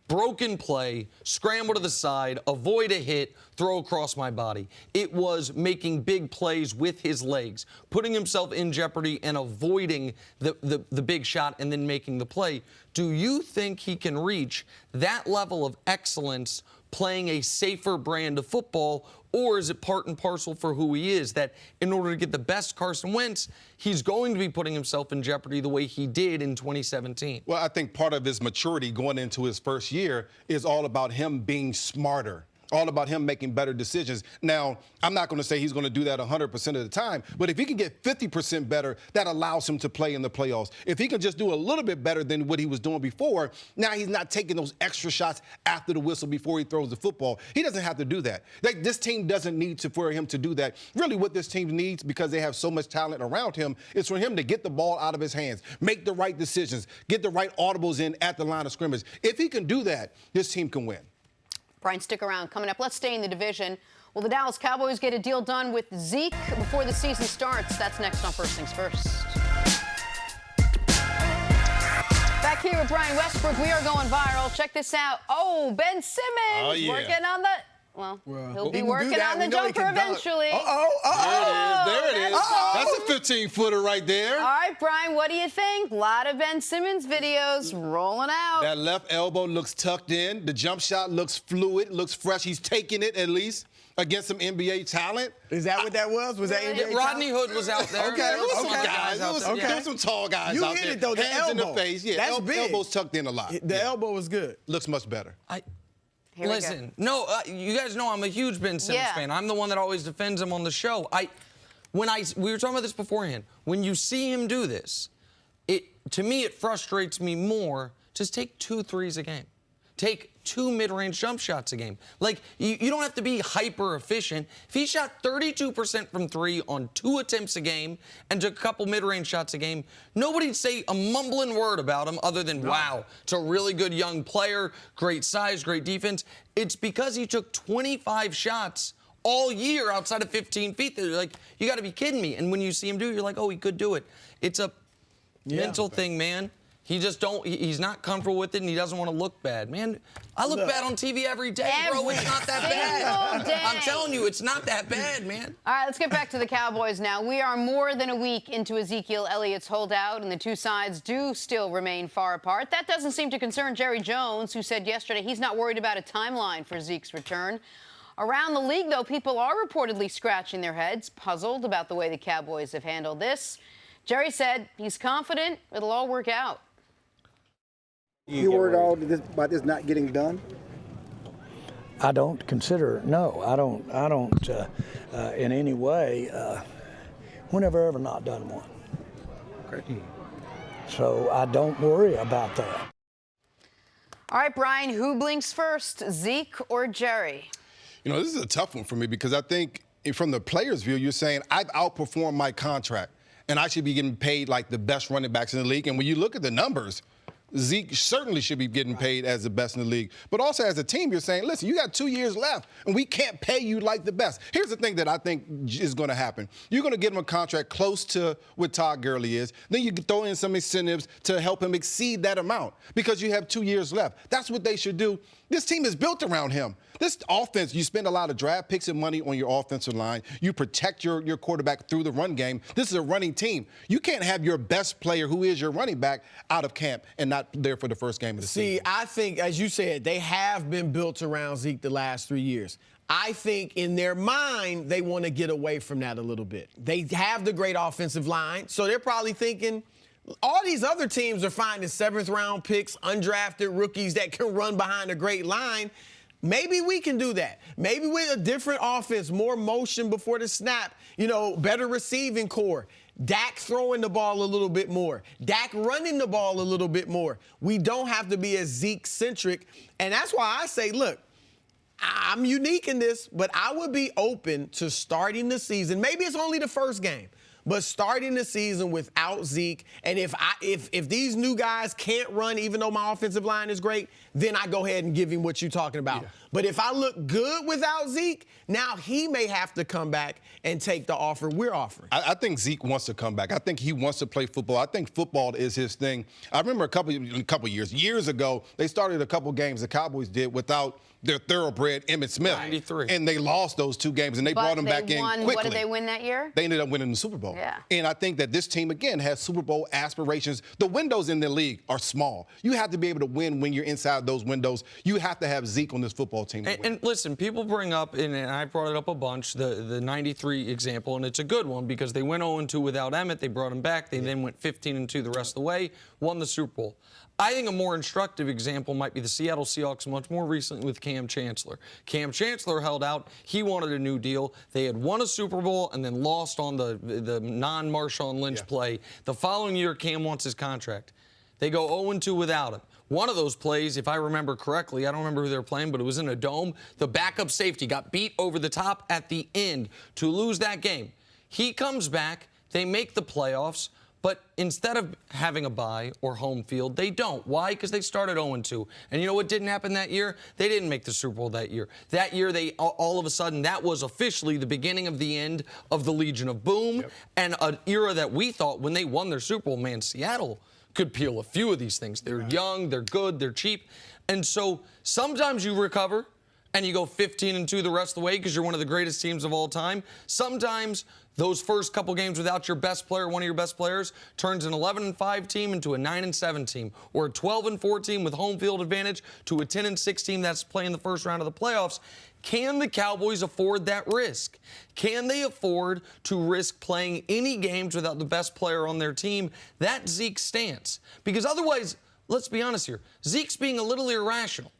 broken play, scramble to the side, avoid a hit, throw across my body. It was making big plays with his legs, putting himself in jeopardy and avoiding the big shot and then making the play. Do you think he can reach that level of excellence playing a safer brand of football, or is it part and parcel for who he is, that in order to get the best Carson Wentz, he's going to be putting himself in jeopardy the way he did in 2017? Well, I think part of his maturity going into his first year is all about him being smarter. All about him making better decisions. Now, I'm not going to say he's going to do that 100% of the time, but if he can get 50% better, that allows him to play in the playoffs. If he can just do a little bit better than what he was doing before, now he's not taking those extra shots after the whistle before he throws the football. He doesn't have to do that. This team doesn't need for him to do that. Really what this team needs, because they have so much talent around him, is for him to get the ball out of his hands, make the right decisions, get the right audibles in at the line of scrimmage. If he can do that, this team can win. Brian, stick around. Coming up, let's stay in the division. Will the Dallas Cowboys get a deal done with Zeke before the season starts? That's next on First Things First. Back here with Brian Westbrook, we are going viral. Check this out. Oh, Ben Simmons working on the... Well, he'll be working on the jumper eventually. There it is. That's a 15-footer right there. All right, Brian, what do you think? A lot of Ben Simmons videos rolling out. That left elbow looks tucked in. The jump shot looks fluid, looks fresh. He's taking it at least. against some NBA talent. Is that what that was? Was that NBA Rodney talent? Hood was out there. Okay, There was some okay. guys out there. There was some tall guys You out hit there. it, though. The Hands in elbow. the face. Yeah, That's big. elbows tucked in a lot. The elbow was good. Looks much better. Listen, no, you guys know I'm a huge Ben Simmons fan. I'm the one that always defends him on the show. We were talking about this beforehand. When you see him do this, to me it frustrates me more. Just take 2 threes a game. Take 2 mid-range jump shots a game. Like, you don't have to be hyper efficient. If he shot 32% from 3 on 2 attempts a game and took a couple mid-range shots a game, nobody'd say a mumbling word about him other than, wow, it's a really good young player, great size, great defense. It's because he took 25 shots all year outside of 15 feet. They're like, you got to be kidding me. And when you see him do it, you're like, oh, he could do it. It's a mental thing, man. He's not comfortable with it, and he doesn't want to look bad. Man, I look bad on TV every day, bro. It's not that bad. I'm telling you, it's not that bad, man. All right, let's get back to the Cowboys now. We are more than a week into Ezekiel Elliott's holdout, and the two sides do still remain far apart. That doesn't seem to concern Jerry Jones, who said yesterday he's not worried about a timeline for Zeke's return. Around the league, though, people are reportedly scratching their heads, puzzled about the way the Cowboys have handled this. Jerry said he's confident it'll all work out. You worried about this not getting done? I don't consider, no, I don't in any way, whenever ever not done one. Okay. So I don't worry about that. All right, Brian, who blinks first, Zeke or Jerry? You know, this is a tough one for me because I think from the player's view, you're saying I've outperformed my contract and I should be getting paid like the best running backs in the league. And when you look at the numbers, Zeke certainly should be getting paid as the best in the league. But also as a team, you're saying, listen, you got 2 years left, and we can't pay you like the best. Here's the thing that I think is going to happen. You're going to get him a contract close to what Todd Gurley is. Then you can throw in some incentives to help him exceed that amount because you have 2 years left. That's what they should do. This team is built around him. This offense, you spend a lot of draft picks and money on your offensive line. You protect your quarterback through the run game. This is a running team. You can't have your best player, who is your running back, out of camp and not there for the first game of the season. See, I think, as you said, they have been built around Zeke the last 3 years. I think in their mind, they want to get away from that a little bit. They have the great offensive line, so they're probably thinking, all these other teams are finding 7th-round picks, undrafted rookies that can run behind a great line. Maybe we can do that. Maybe with a different offense, more motion before the snap, better receiving core. Dak throwing the ball a little bit more. Dak running the ball a little bit more. We don't have to be as Zeke-centric. And that's why I say, look, I'm unique in this, but I would be open to starting the season. Maybe it's only the first game. But starting the season without Zeke, and if these new guys can't run, even though my offensive line is great, then I go ahead and give him what you're talking about. Yeah. But if I look good without Zeke, now he may have to come back and take the offer we're offering. I think Zeke wants to come back. I think he wants to play football. I think football is his thing. I remember a couple years ago, they started a couple games the Cowboys did without their thoroughbred Emmitt Smith. 93. And they lost those 2 games, and they brought him back in quickly. What did they win that year? They ended up winning the Super Bowl. Yeah. And I think that this team, again, has Super Bowl aspirations. The windows in the league are small. You have to be able to win when you're inside those windows. You have to have Zeke on this football team. And listen, people bring up, and I brought it up a bunch, the 93 example, and it's a good one because they went 0-2 without Emmitt. They brought him back. They then went 15-2 the rest of the way, won the Super Bowl. I think a more instructive example might be the Seattle Seahawks much more recently with Cam Chancellor. Cam Chancellor held out. He wanted a new deal. They had won a Super Bowl and then lost on the non-Marshawn Lynch play. The following year, Cam wants his contract. They go 0-2 without him. One of those plays, if I remember correctly, I don't remember who they were playing, but it was in a dome. The backup safety got beat over the top at the end to lose that game. He comes back. They make the playoffs. But instead of having a bye or home field, they don't. Why? Because they started 0-2. And you know what didn't happen that year? They didn't make the Super Bowl that year. That year, they all of a sudden, that was officially the beginning of the end of the Legion of Boom and an era that we thought when they won their Super Bowl, man, Seattle could peel a few of these things. They're young, they're good, they're cheap. And so sometimes you recover, and you go 15-2 the rest of the way because you're one of the greatest teams of all time. Sometimes those first couple games without your best player, one of your best players, turns an 11-5 team into a 9-7 team, or a 12-4 team with home field advantage to a 10-6 team that's playing the first round of the playoffs. Can the Cowboys afford that risk? Can they afford to risk playing any games without the best player on their team? That's Zeke's stance. Because otherwise, let's be honest here, Zeke's being a little irrational.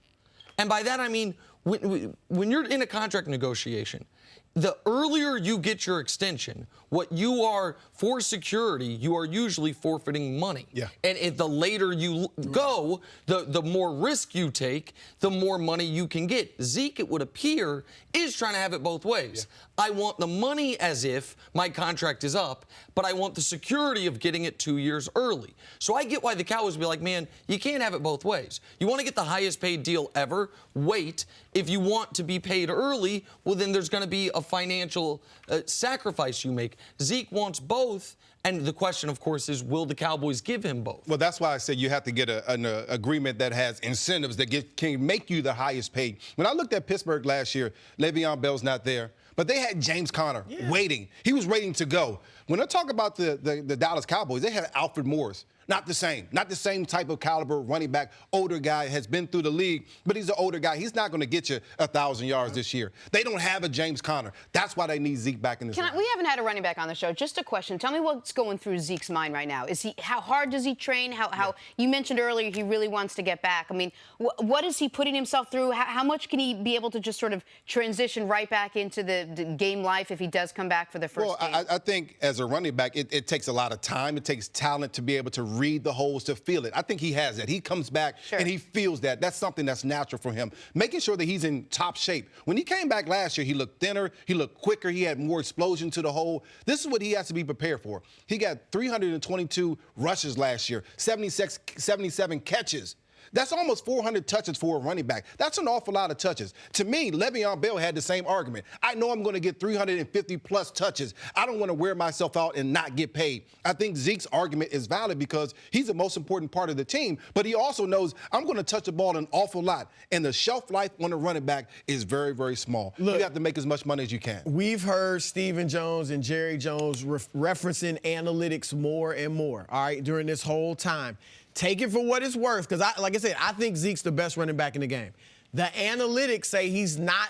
And by that I mean, when you're in a contract negotiation, the earlier you get your extension, what you are for security, you are usually forfeiting money. Yeah. And the later you go, the more risk you take, the more money you can get. Zeke, it would appear, is trying to have it both ways. Yeah. I want the money as if my contract is up, but I want the security of getting it 2 years early. So I get why the Cowboys would be like, man, you can't have it both ways. You want to get the highest paid deal ever? Wait. If you want to be paid early, well, then there's going to be a financial sacrifice you make. Zeke wants both. And the question, of course, is will the Cowboys give him both? Well, that's why I said you have to get an agreement that has incentives that can make you the highest paid. When I looked at Pittsburgh last year, Le'Veon Bell's not there, but they had James Conner waiting. He was waiting to go. When I talk about the Dallas Cowboys, they had Alfred Morris. Not the same type of caliber running back, older guy, has been through the league, but he's an older guy. He's not going to get you 1,000 yards this year. They don't have a James Conner. That's why they need Zeke back in this game. We haven't had a running back on the show. Just a question. Tell me what's going through Zeke's mind right now. How hard does he train? How you mentioned earlier he really wants to get back. I mean, what is he putting himself through? How much can he be able to just sort of transition right back into the game life if he does come back for the first game? I think as a running back, it takes a lot of time. It takes talent to be able to read the holes, to feel it. I think he has that. He comes back and he feels that. That's something that's natural for him. Making sure that he's in top shape. When he came back last year, he looked thinner, he looked quicker, he had more explosion to the hole. This is what he has to be prepared for. He got 322 rushes last year, 77 catches. That's almost 400 touches for a running back. That's an awful lot of touches. To me, Le'Veon Bell had the same argument. I know I'm going to get 350-plus touches. I don't want to wear myself out and not get paid. I think Zeke's argument is valid because he's the most important part of the team, but he also knows I'm going to touch the ball an awful lot, and the shelf life on a running back is very, very small. Look, you have to make as much money as you can. We've heard Stephen Jones and Jerry Jones referencing analytics more and more, all right, during this whole time. Take it for what it's worth, because, like I said, I think Zeke's the best running back in the game. The analytics say he's not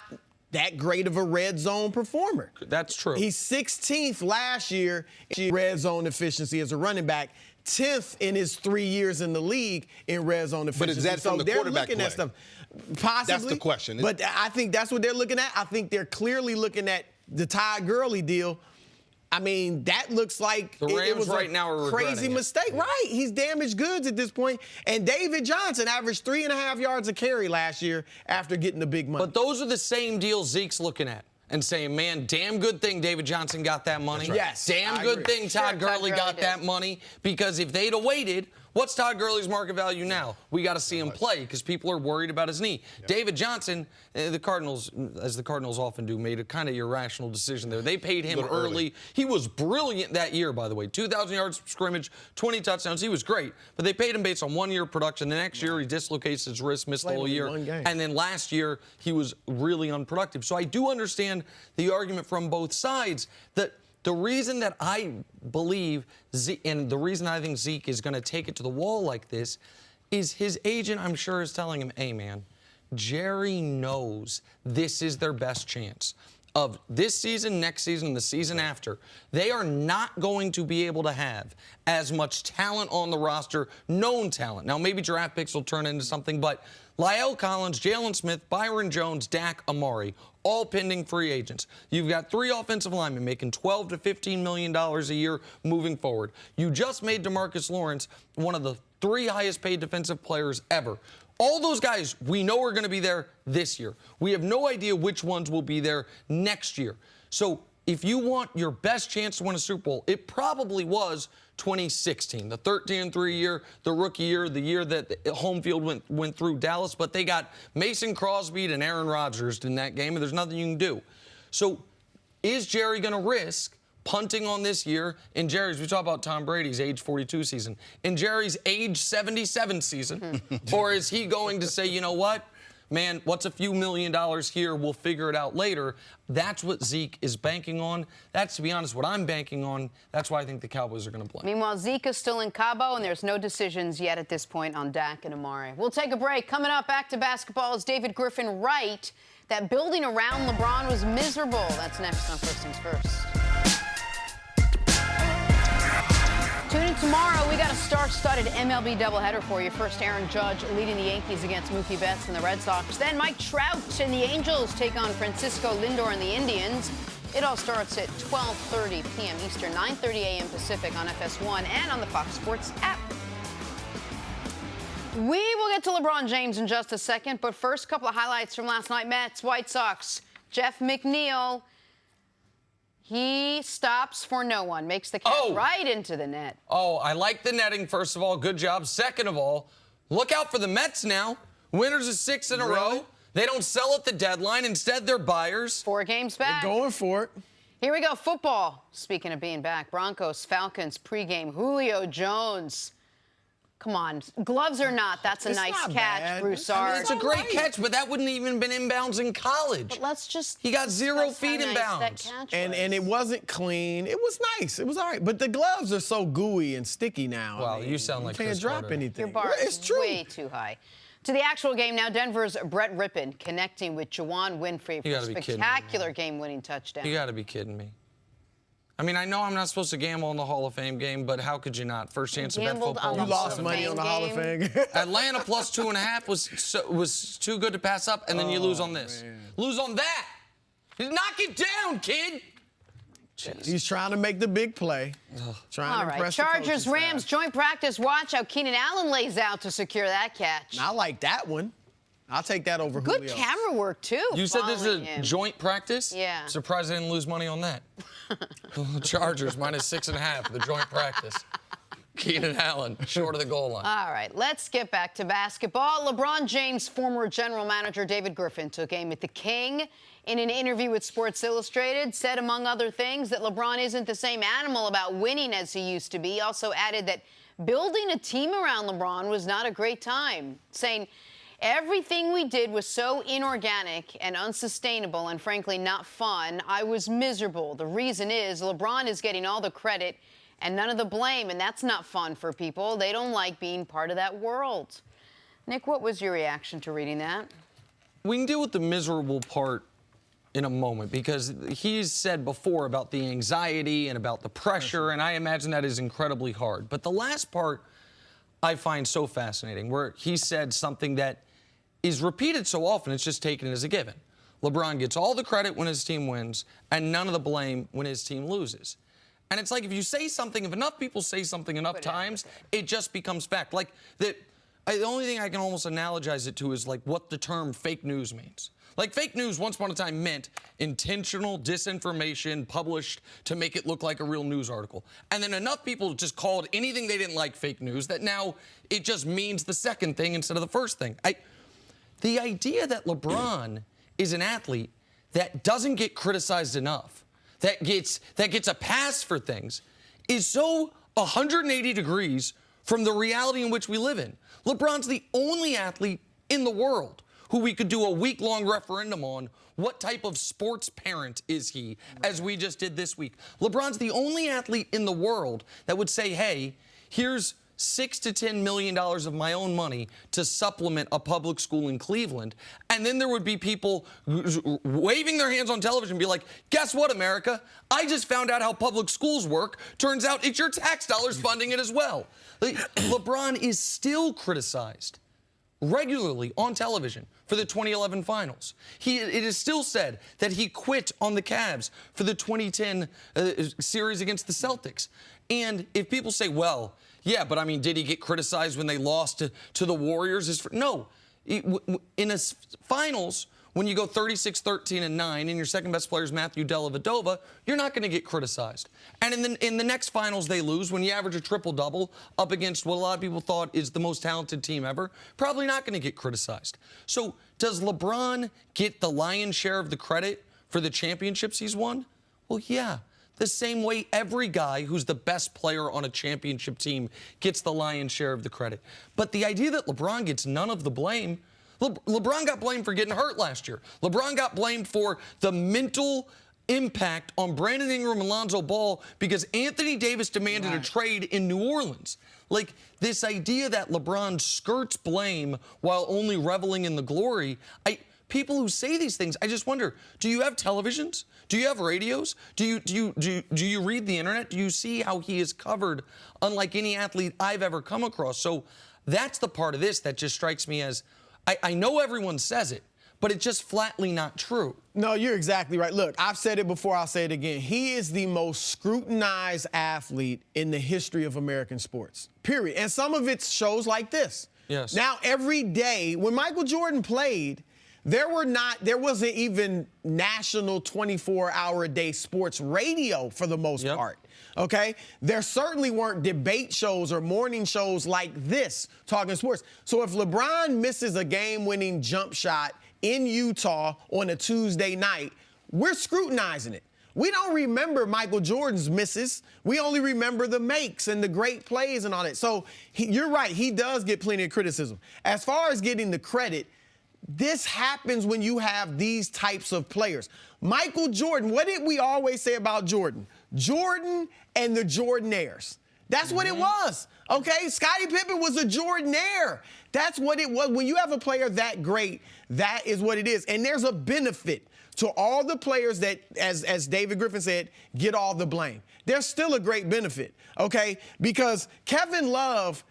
that great of a red zone performer. That's true. He's 16th last year in red zone efficiency as a running back, 10th in his 3 years in the league in red zone efficiency. But is that from the quarterback play? At stuff. Possibly. That's the question. But I think that's what they're looking at. I think they're clearly looking at the Todd Gurley deal. I mean, that looks like the Rams it was right now are crazy mistake. It. Right. He's damaged goods at this point. And David Johnson averaged 3.5 yards a carry last year after getting the big money. But those are the same deals Zeke's looking at and saying, man, damn good thing David Johnson got that money. Right. Yes. Damn good thing Todd Gurley got that money, because if they'd have waited, what's Todd Gurley's market value now? We got to see him play because people are worried about his knee. Yeah. David Johnson, the Cardinals, as the Cardinals often do, made a kind of irrational decision there. They paid him early. He was brilliant that year, by the way. 2,000 yards scrimmage, 20 touchdowns. He was great. But they paid him based on 1 year production. The next year, he dislocates his wrist, missed the whole year. And then last year, he was really unproductive. So I do understand the argument from both sides that the reason that I believe Zeke, and the reason I think Zeke is going to take it to the wall like this, is his agent, I'm sure, is telling him, hey, man, Jerry knows this is their best chance of this season, next season, the season after. They are not going to be able to have as much talent on the roster, known talent. Now, maybe draft picks will turn into something, but La'el Collins, Jalen Smith, Byron Jones, Dak Amari, all pending free agents. You've got 3 offensive linemen making $12 to $15 million a year moving forward. You just made DeMarcus Lawrence one of the 3 highest paid defensive players ever. All those guys we know are going to be there this year. We have no idea which ones will be there next year. So if you want your best chance to win a Super Bowl, it probably was 2016, the 13-3 year, the rookie year, the year that home field went through Dallas, but they got Mason Crosby and Aaron Rodgers in that game, and there's nothing you can do. So is Jerry going to risk punting on this year in Jerry's, we talk about Tom Brady's age 42 season, in Jerry's age 77 season, or is he going to say, you know what, man, what's a few $1 million here? We'll figure it out later. That's what Zeke is banking on. That's, to be honest, what I'm banking on. That's why I think the Cowboys are going to play. Meanwhile, Zeke is still in Cabo, and there's no decisions yet at this point on Dak and Amari. We'll take a break. Coming up, back to basketball is David Griffin right that building around LeBron was miserable. That's next on First Things First. Tune in tomorrow. We got a star-studded MLB doubleheader for you. First, Aaron Judge leading the Yankees against Mookie Betts and the Red Sox. Then Mike Trout and the Angels take on Francisco Lindor and the Indians. It all starts at 12:30 p.m. Eastern, 9:30 a.m. Pacific on FS1 and on the Fox Sports app. We will get to LeBron James in just a second, but first, a couple of highlights from last night. Mets, White Sox. Jeff McNeil, he stops for no one, makes the catch right into the net. Oh, I like the netting, first of all. Good job. Second of all, look out for the Mets now. Winners of 6 in a row. They don't sell at the deadline. Instead, they're buyers. 4 games back. They're going for it. Here we go. Football. Speaking of being back, Broncos, Falcons, pregame. Julio Jones. Come on. Gloves or not, that's a It's nice not catch, bad. Broussard. I mean, it's a great catch, but that wouldn't even been inbounds in college. But let's just... He got 0 discuss how feet nice inbounds. that catch And was. it wasn't clean. It was nice. It was all right. But the gloves are so gooey and sticky now. Wow, you sound like you can't Chris drop Carter. anything. Your bar It's is true. way too high. To the actual game now, Denver's Brett Rippon connecting with Juwan Winfrey for You a gotta be kidding me, spectacular game-winning touchdown. You got to be kidding me. I mean, I know I'm not supposed to gamble on the Hall of Fame game, but how could you not? First chance to bet Gambled football. on the You lost Hall of money Fame on the Hall of game. Fame. Atlanta plus 2.5 was too good to pass up, and then you lose on this. man. Lose on that. Knock it down, kid. He's trying to make the big play. Trying All to right, impress the Chargers, coaching Rams, staff. joint practice. Watch how Keenan Allen lays out to secure that catch. I like that one. I'll take that over Good Julio. camera work, too. You said this is following a him. joint practice? Yeah. Surprised I didn't lose money on that. Chargers minus 6.5, the joint practice. Keenan Allen, short of the goal line. All right, let's get back to basketball. LeBron James' former general manager David Griffin took aim at the King in an interview with Sports Illustrated, said, among other things, that LeBron isn't the same animal about winning as he used to be. He also added that building a team around LeBron was not a great time, saying, everything we did was so inorganic and unsustainable and, frankly, not fun. I was miserable. The reason is LeBron is getting all the credit and none of the blame, and that's not fun for people. They don't like being part of that world. Nick, what was your reaction to reading that? We can deal with the miserable part in a moment because he's said before about the anxiety and about the pressure, and I imagine that is incredibly hard. But the last part I find so fascinating, where he said something that is repeated so often, it's just taken as a given. LeBron gets all the credit when his team wins and none of the blame when his team loses. And it's like if you say something, if enough people say something enough times, it just becomes fact. Like the only thing I can almost analogize it to is like what the term fake news means. Like fake news once upon a time meant intentional disinformation published to make it look like a real news article. And then enough people just called anything they didn't like fake news that now it just means the second thing instead of the first thing. The idea that LeBron is an athlete that doesn't get criticized enough, that gets a pass for things, is so 180 degrees from the reality in which we live in. LeBron's the only athlete in the world who we could do a week-long referendum on what type of sports parent is he, as we just did this week. LeBron's the only athlete in the world that would say, hey, here's $6 to $10 million of my own money to supplement a public school in Cleveland. And then there would be people waving their hands on television and be like, guess what, America? I just found out how public schools work. Turns out it's your tax dollars funding it as well. LeBron is still criticized regularly on television for the 2011 finals. It is still said that he quit on the Cavs for the 2010 series against the Celtics. And if people say, well, yeah, but I mean, did he get criticized when they lost to the Warriors? No. In a finals, when you go 36-13-9 and your second best player is Matthew Dellavedova, you're not going to get criticized. And in the next finals they lose, when you average a triple-double up against what a lot of people thought is the most talented team ever, probably not going to get criticized. So does LeBron get the lion's share of the credit for the championships he's won? Well, yeah. The same way every guy who's the best player on a championship team gets the lion's share of the credit. But the idea that LeBron gets none of the blame, LeBron got blamed for getting hurt last year. LeBron got blamed for the mental impact on Brandon Ingram and Lonzo Ball because Anthony Davis demanded a trade in New Orleans. Like, this idea that LeBron skirts blame while only reveling in the glory, people who say these things, I just wonder, do you have televisions? Do you have radios? Do you read the internet? Do you see how he is covered unlike any athlete I've ever come across? So that's the part of this that just strikes me as, I know everyone says it, but it's just flatly not true. No, you're exactly right. Look, I've said it before, I'll say it again. He is the most scrutinized athlete in the history of American sports, period. And some of it's shows like this. Yes. Now, every day, when Michael Jordan played, there wasn't even national 24-hour-a-day sports radio for the most part. Okay? There certainly weren't debate shows or morning shows like this talking sports. So if LeBron misses a game-winning jump shot in Utah on a Tuesday night, we're scrutinizing it. We don't remember Michael Jordan's misses. We only remember the makes and the great plays and all that. So you're right. He does get plenty of criticism. As far as getting the credit, this happens when you have these types of players. Michael Jordan, what did we always say about Jordan? Jordan and the Jordanaires. That's what it was, okay? Scottie Pippen was a Jordanaire. That's what it was. When you have a player that great, that is what it is. And there's a benefit to all the players that, as David Griffin said, get all the blame. There's still a great benefit, okay? Because Kevin Love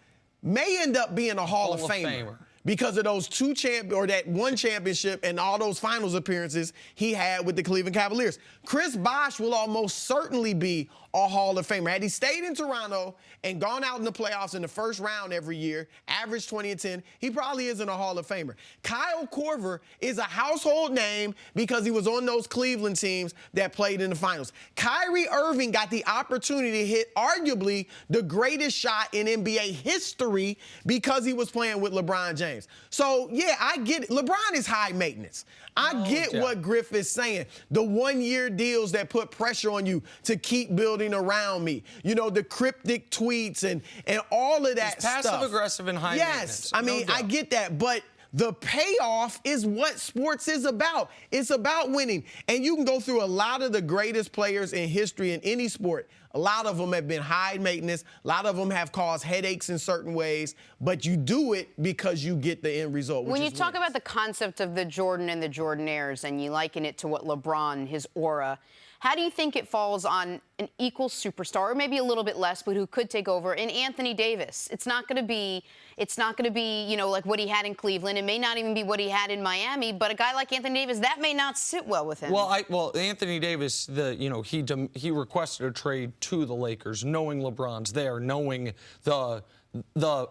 may end up being a Hall of Famer. Because of those that one championship and all those finals appearances he had with the Cleveland Cavaliers. Chris Bosh will almost certainly be a Hall of Famer. Had he stayed in Toronto and gone out in the playoffs in the first round every year, averaged 20 and 10, he probably isn't a Hall of Famer. Kyle Korver is a household name because he was on those Cleveland teams that played in the finals. Kyrie Irving got the opportunity to hit arguably the greatest shot in NBA history because he was playing with LeBron James. So, yeah, I get it. LeBron is high maintenance. I get what Griff is saying. The one-year deals that put pressure on you to keep building around me. You know, the cryptic tweets and all of that stuff. Passive-aggressive and high maintenance. Yes, I mean, I get that, but the payoff is what sports is about. It's about winning. And you can go through a lot of the greatest players in history in any sport. A lot of them have been high maintenance. A lot of them have caused headaches in certain ways, but you do it because you get the end result. When you talk about the concept of the Jordan and the Jordanaires and you liken it to what LeBron, his aura, how do you think it falls on an equal superstar, or maybe a little bit less, but who could take over, in Anthony Davis? It's not going to be, you know, like what he had in Cleveland. It may not even be what he had in Miami, but a guy like Anthony Davis, that may not sit well with him. Well, Anthony Davis, he requested a trade to the Lakers, knowing LeBron's there, knowing the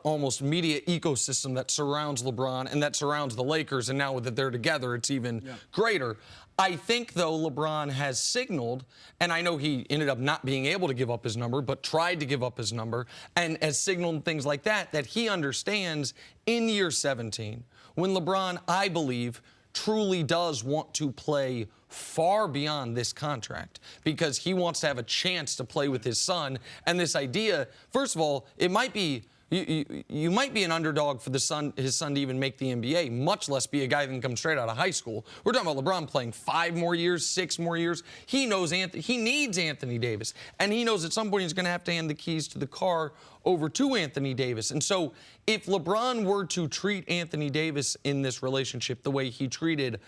almost media ecosystem that surrounds LeBron and that surrounds the Lakers, and now that they're together, it's even greater. I think, though, LeBron has signaled, and I know he ended up not being able to give up his number, but tried to give up his number, and has signaled things like that, that he understands in year 17, when LeBron, I believe, truly does want to play far beyond this contract because he wants to have a chance to play with his son. And this idea, first of all, it might be, you might be an underdog for his son to even make the NBA, much less be a guy that can come straight out of high school. We're talking about LeBron playing 5 more years, 6 more years. He knows he needs Anthony Davis, and he knows at some point he's going to have to hand the keys to the car over to Anthony Davis. And so if LeBron were to treat Anthony Davis in this relationship the way he treated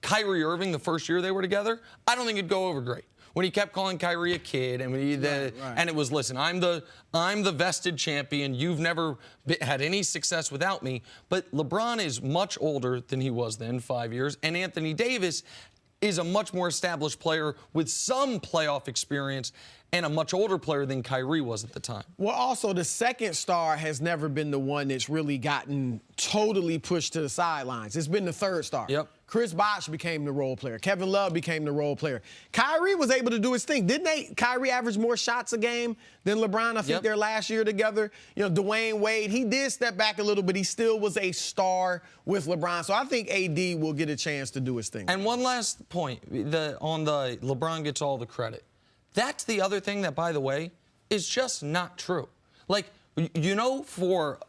Kyrie Irving the first year they were together, I don't think it'd go over great. When he kept calling Kyrie a kid, and and it was, listen, I'm the vested champion. You've never had any success without me. But LeBron is much older than he was then, 5 years, and Anthony Davis is a much more established player with some playoff experience and a much older player than Kyrie was at the time. Well, also, the second star has never been the one that's really gotten totally pushed to the sidelines. It's been the third star. Yep. Chris Bosh became the role player. Kevin Love became the role player. Kyrie was able to do his thing. Didn't Kyrie average more shots a game than LeBron, I think, their last year together? You know, Dwayne Wade, he did step back a little, but he still was a star with LeBron. So I think AD will get a chance to do his thing. And one last point, on the LeBron gets all the credit. That's the other thing that, by the way, is just not true. Like, you know, for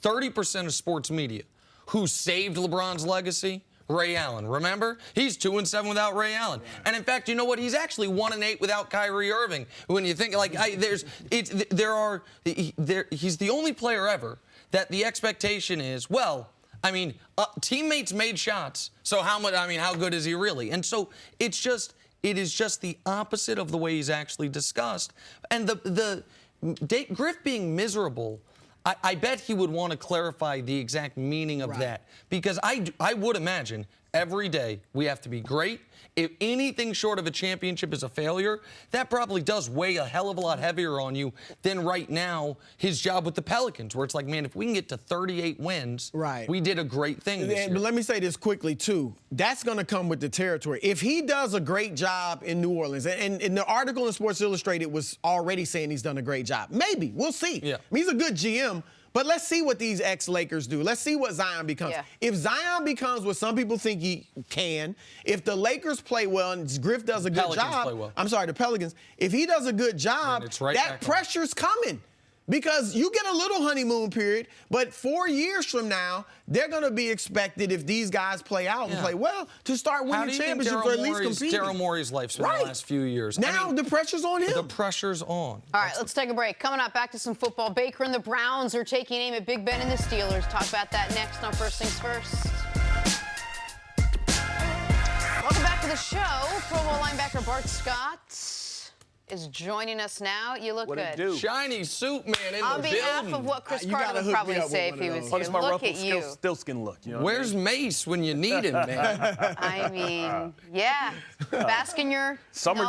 30% of sports media, who saved LeBron's legacy? Ray Allen, remember? He's 2-7 without Ray Allen. Right. And in fact, you know what? He's actually 1-8 without Kyrie Irving. When you think he's the only player ever that the expectation is, well, I mean, teammates made shots. So how good is he really? And so it is just the opposite of the way he's actually discussed. And Griff being miserable, I bet he would want to clarify the exact meaning of that. Because I would imagine every day we have to be great. If anything short of a championship is a failure, that probably does weigh a hell of a lot heavier on you than right now his job with the Pelicans, where it's like, man, if we can get to 38 wins, we did a great thing this year. But let me say this quickly, too. That's going to come with the territory. If he does a great job in New Orleans, and the article in Sports Illustrated was already saying he's done a great job. Maybe. We'll see. Yeah. I mean, he's a good GM. But let's see what these ex-Lakers do. Let's see what Zion becomes. Yeah. If Zion becomes what some people think he can, if the Lakers play well and Griff does a good job, play well. I'm sorry, the Pelicans, if he does a good job, that pressure's coming. Because you get a little honeymoon period, but 4 years from now, they're going to be expected, if these guys play out and play well, to start winning championships or at least competing. Daryl Morey's life's been the last few years. Now the pressure's on him. The pressure's on. All right, let's take a break. Coming up, back to some football. Baker and the Browns are taking aim at Big Ben and the Steelers. Talk about that next on First Things First. Welcome back to the show. Pro Bowl linebacker Bart Scott is joining us now. You look good. Shiny suit, man, in the building. On behalf of what Cris Carter would probably say if he was here. My Look at you. Stillskin look. You know Where's Mace when you need him, man? I mean, yeah. Bask in all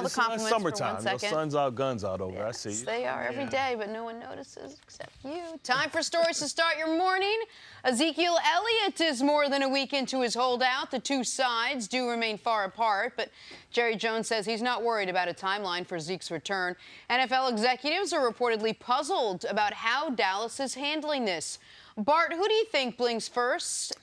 the compliments summertime. for 1 second. Sun's out, guns out over. Yes, I see. They are every day, but no one notices except you. Time for stories to start your morning. Ezekiel Elliott is more than a week into his holdout. The two sides do remain far apart, but Jerry Jones says he's not worried about a timeline for Zeke's return. NFL executives are reportedly puzzled about how Dallas is handling this. Bart, who do you think blinks first,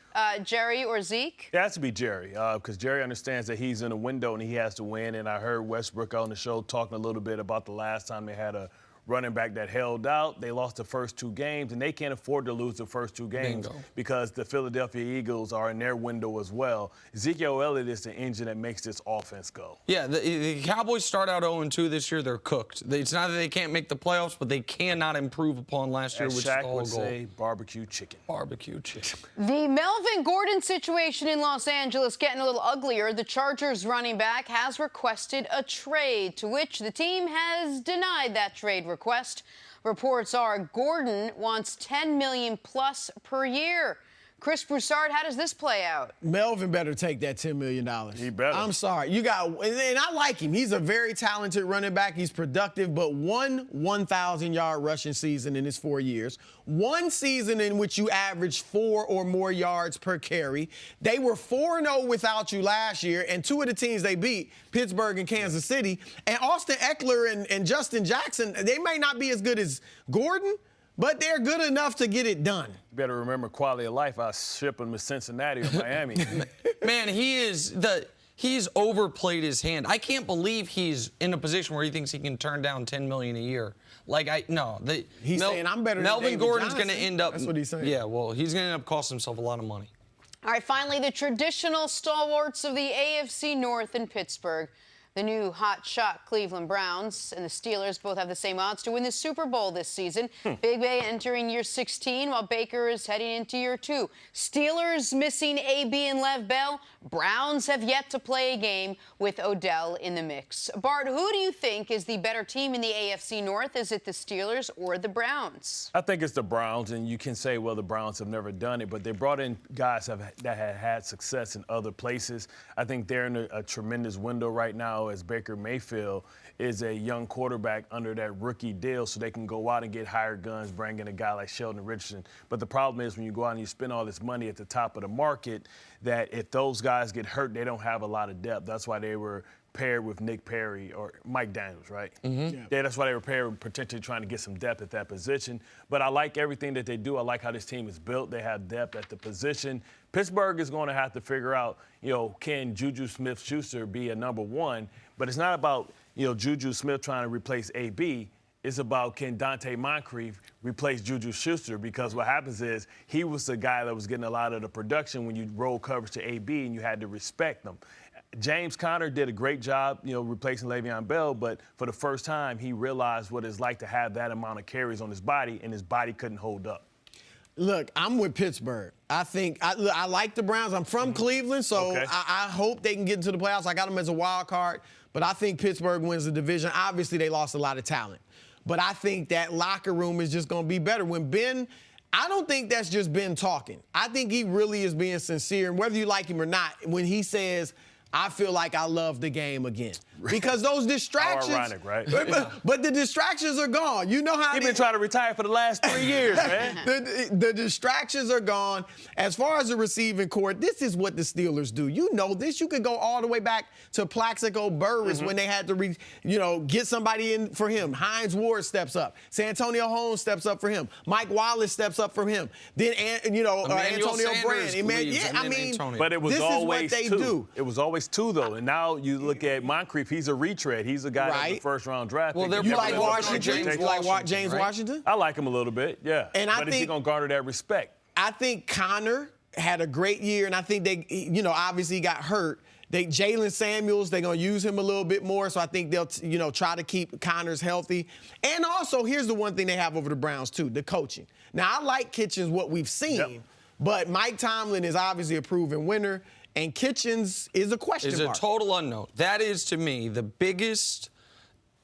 Jerry or Zeke? It has to be Jerry, because Jerry understands that he's in a window and he has to win. And I heard Westbrook on the show talking a little bit about the last time they had a running back that held out. They lost the first 2 games, and they can't afford to lose the first 2 games because the Philadelphia Eagles are in their window as well. Ezekiel Elliott is the engine that makes this offense go. Yeah, the Cowboys start out 0-2 this year. They're cooked. It's not that they can't make the playoffs, but they cannot improve upon last year, which is the whole goal. Shaq would say, barbecue chicken. Barbecue chicken. The Melvin Gordon situation in Los Angeles getting a little uglier. The Chargers running back has requested a trade, to which the team has denied that trade request. Reports are Gordon wants $10 million plus per year. Cris Broussard, how does this play out? Melvin better take that $10 million. He better. I'm sorry. And I like him. He's a very talented running back. He's productive, but one 1,000-yard rushing season in his 4 years. One season in which you averaged 4 or more yards per carry. They were 4-0 without you last year, and 2 of the teams they beat, Pittsburgh and Kansas City. And Austin Eckler and Justin Jackson, they may not be as good as Gordon, but they're good enough to get it done. You better remember quality of life. I ship him to Cincinnati or Miami. Man, he's overplayed his hand. I can't believe he's in a position where he thinks he can turn down $10 million a year. He's saying I'm better than Melvin David Gordon's Johnson. going to end up. That's what he's saying. Yeah, well, he's going to end up costing himself a lot of money. All right, finally, the traditional stalwarts of the AFC North in Pittsburgh. The new hot-shot Cleveland Browns and the Steelers both have the same odds to win the Super Bowl this season. Big Bay entering year 16, while Baker is heading into year 2. Steelers missing AB and Lev Bell. Browns have yet to play a game with Odell in the mix. Bart, who do you think is the better team in the AFC North? Is it the Steelers or the Browns? I think it's the Browns, and you can say, well, the Browns have never done it, but they brought in guys that have had success in other places. I think they're in a tremendous window right now, as Baker Mayfield is a young quarterback under that rookie deal, so they can go out and get hired guns, bring in a guy like Sheldon Richardson. But the problem is when you go out and you spend all this money at the top of the market, that if those guys get hurt, they don't have a lot of depth. That's why they were paired with Nick Perry or Mike Daniels, right? Yeah, that's why they were paired with potentially trying to get some depth at that position. But I like everything that they do. I like how this team is built. They have depth at the position. Pittsburgh is going to have to figure out, can Juju Smith-Schuster be a number one? But it's not about, Juju Smith trying to replace AB. It's about can Dante Moncrief replace Juju Schuster, because what happens is he was the guy that was getting a lot of the production when you roll coverage to AB and you had to respect them. James Conner did a great job, replacing Le'Veon Bell, but for the first time he realized what it's like to have that amount of carries on his body, and his body couldn't hold up. Look, I'm with Pittsburgh. I think I like the Browns. I'm from Cleveland, so Okay. I hope they can get into the playoffs. I got them as a wild card, but I think Pittsburgh wins the division. Obviously, they lost a lot of talent, but I think that locker room is just going to be better. When Ben, I don't think that's just Ben talking. I think he really is being sincere, and whether you like him or not, when he says, I feel like I love the game again. Because those distractions. How ironic, right? But the distractions are gone. You know how He's been trying to retire for the last 3 years, man. The distractions are gone. As far as the receiving court, this is what the Steelers do. You know this. You could go all the way back to Plaxico Burress when they had to, get somebody in for him. Hines Ward steps up. Santonio Holmes steps up for him. Mike Wallace steps up for him. Then, Antonio Brand. But it was this always is what they two. do. It was always two, though. And now you look at Moncrief. He's a retread. He's a guy that's the first-round draft pick. Well, you like Washington? You like James Washington? I like him a little bit, yeah. But is he going to garner that respect? I think Connor had a great year, and I think they, obviously he got hurt. Jalen Samuels, they're going to use him a little bit more, so I think they'll, try to keep Connors healthy. And also, here's the one thing they have over the Browns, too, the coaching. Now, I like Kitchens, what we've seen, but Mike Tomlin is obviously a proven winner, and Kitchens is a question mark. Is a total unknown. That is, to me, the biggest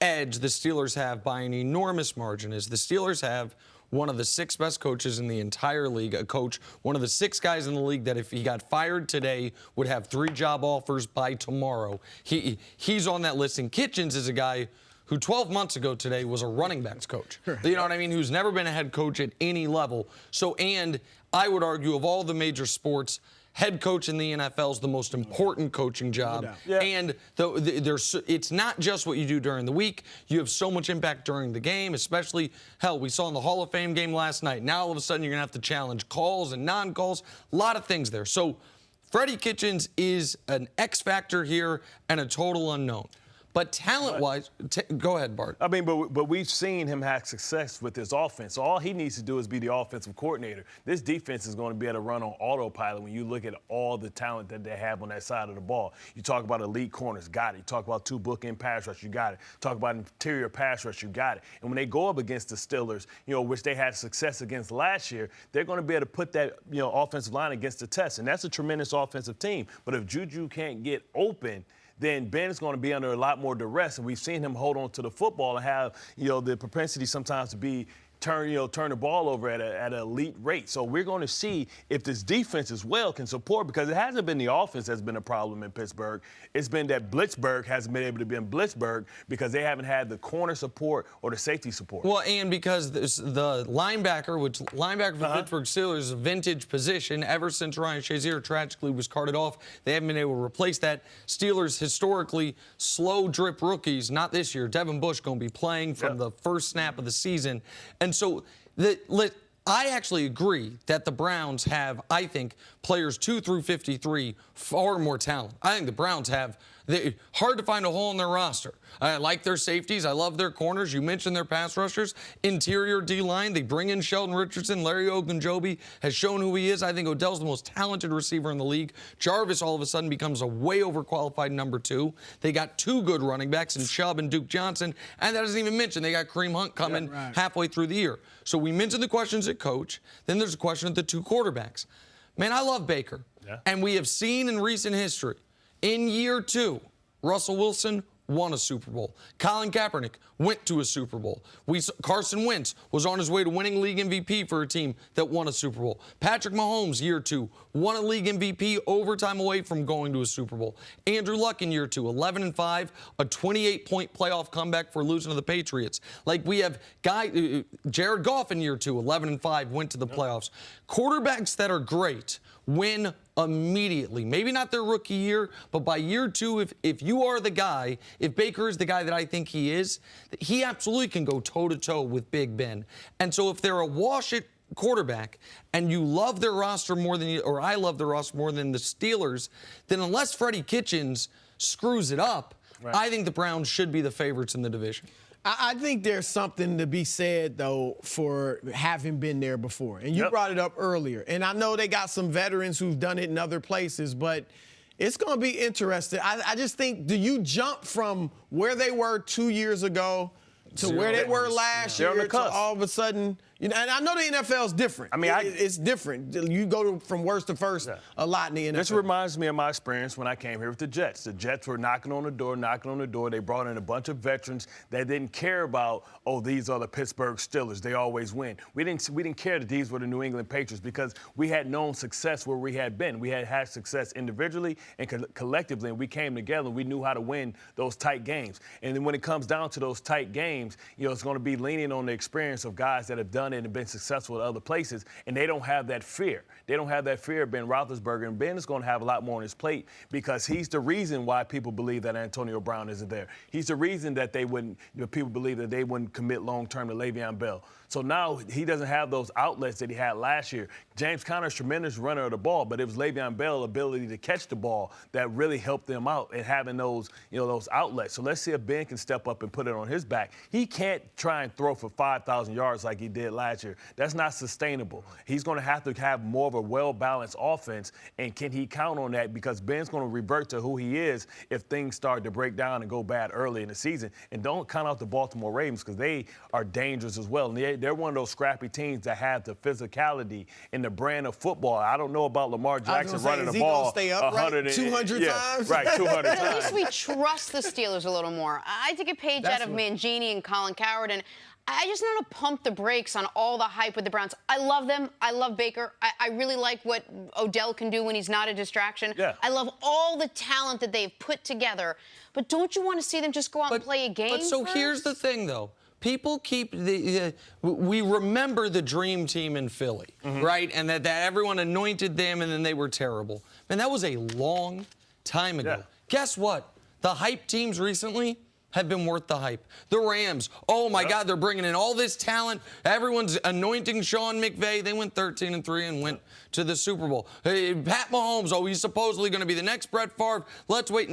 edge the Steelers have by an enormous margin is the Steelers have one of the 6 best coaches in the entire league, a coach, one of the 6 guys in the league that if he got fired today would have 3 job offers by tomorrow. He's on that list, and Kitchens is a guy who 12 months ago today was a running backs coach. You know what I mean? Who's never been a head coach at any level. So, and I would argue of all the major sports, head coach in the NFL is the most important coaching job. And it's not just what you do during the week. You have so much impact during the game, especially, hell, we saw in the Hall of Fame game last night. Now all of a sudden you're going to have to challenge calls and non-calls. A lot of things there. So Freddie Kitchens is an X factor here and a total unknown. But talent-wise, go ahead, Bart. I mean, but we've seen him have success with his offense. So all he needs to do is be the offensive coordinator. This defense is going to be able to run on autopilot when you look at all the talent that they have on that side of the ball. You talk about elite corners, got it. You talk about 2 bookend pass rush, you got it. Talk about interior pass rush, you got it. And when they go up against the Steelers, which they had success against last year, they're going to be able to put that, offensive line against the test. And that's a tremendous offensive team. But if Juju can't get open, then Ben's going to be under a lot more duress. And we've seen him hold on to the football and have, the propensity sometimes to be turn the ball over at an elite rate. So we're going to see if this defense as well can support, because it hasn't been the offense that's been a problem in Pittsburgh. It's been that Blitzburg hasn't been able to be in Blitzburg because they haven't had the corner support or the safety support. Well, and because the linebacker for the Pittsburgh Steelers is a vintage position ever since Ryan Shazier tragically was carted off. They haven't been able to replace that. Steelers historically slow drip rookies, not this year. Devin Bush going to be playing from the first snap of the season. And so I actually agree that the Browns have, I think, players 2 through 53 far more talent. I think the Browns have hard to find a hole in their roster. I like their safeties. I love their corners. You mentioned their pass rushers. Interior D-line, they bring in Sheldon Richardson. Larry Ogunjobi has shown who he is. I think Odell's the most talented receiver in the league. Jarvis all of a sudden becomes a way overqualified number 2. They got 2 good running backs in Chubb and Duke Johnson. And that doesn't even mention they got Kareem Hunt coming halfway through the year. So we mentioned the questions at coach. Then there's a question of the 2 quarterbacks. Man, I love Baker. And we have seen in recent history, in year 2, Russell Wilson won a Super Bowl. Colin Kaepernick went to a Super Bowl. Carson Wentz was on his way to winning league MVP for a team that won a Super Bowl. Patrick Mahomes, year 2, won a league MVP overtime away from going to a Super Bowl. Andrew Luck in year 2, 11-5, a 28-point playoff comeback for losing to the Patriots. Like we have Jared Goff in year 2, 11-5, went to the playoffs. Quarterbacks that are great win immediately. Maybe not their rookie year, but by year 2, if you are the guy, if Baker is the guy that I think he is, he absolutely can go toe-to-toe with Big Ben. And so if they're a wash-it quarterback and you love their roster more than or I love their roster more than the Steelers, then unless Freddie Kitchens screws it up, I think the Browns should be the favorites in the division. I think there's something to be said, though, for having been there before. And you brought it up earlier. And I know they got some veterans who've done it in other places, but it's going to be interesting. I just think, do you jump from where they were 2 years ago to where they were last year to all of a sudden, and I know the NFL is different. I mean, it's different. You go from worst to first a lot in the NFL. This reminds me of my experience when I came here with the Jets. The Jets were knocking on the door. They brought in a bunch of veterans that didn't care about, oh, these are the Pittsburgh Steelers. They always win. We didn't care that these were the New England Patriots because we had known success where we had been. We had success individually and collectively, and we came together and we knew how to win those tight games. And then when it comes down to those tight games, it's going to be leaning on the experience of guys that have done it and been successful at other places, and they don't have that fear. They don't have that fear of Ben Roethlisberger, and Ben is going to have a lot more on his plate because he's the reason why people believe that Antonio Brown isn't there. He's the reason that people believe that they wouldn't commit long-term to Le'Veon Bell. So now he doesn't have those outlets that he had last year. James Conner's tremendous runner of the ball, but it was Le'Veon Bell's ability to catch the ball that really helped them out and having those outlets. So let's see if Ben can step up and put it on his back. He can't try and throw for 5,000 yards like he did last year. That's not sustainable. He's going to have more of a well-balanced offense, and can he count on that? Because Ben's going to revert to who he is if things start to break down and go bad early in the season. And don't count out the Baltimore Ravens because they are dangerous as well. And they're one of those scrappy teams that have the physicality and the brand of football. I don't know about Lamar Jackson running the ball 200 times. Right, 200 times. At least we trust the Steelers a little more. I take a page out of Mangini and Colin Cowherd, and I just want to pump the brakes on all the hype with the Browns. I love them. I love Baker. I really like what Odell can do when he's not a distraction. Yeah. I love all the talent that they've put together. But don't you want to see them just go out and play a game But so first? Here's the thing, though. People keep we remember the dream team in Philly, right? And that everyone anointed them and then they were terrible. Man, that was a long time ago. Yeah. Guess what? The hype teams recently have been worth the hype. The Rams, oh my God, they're bringing in all this talent. Everyone's anointing Sean McVay. They went 13-3 and went to the Super Bowl. Hey, Pat Mahomes, oh, he's supposedly going to be the next Brett Favre. Let's wait.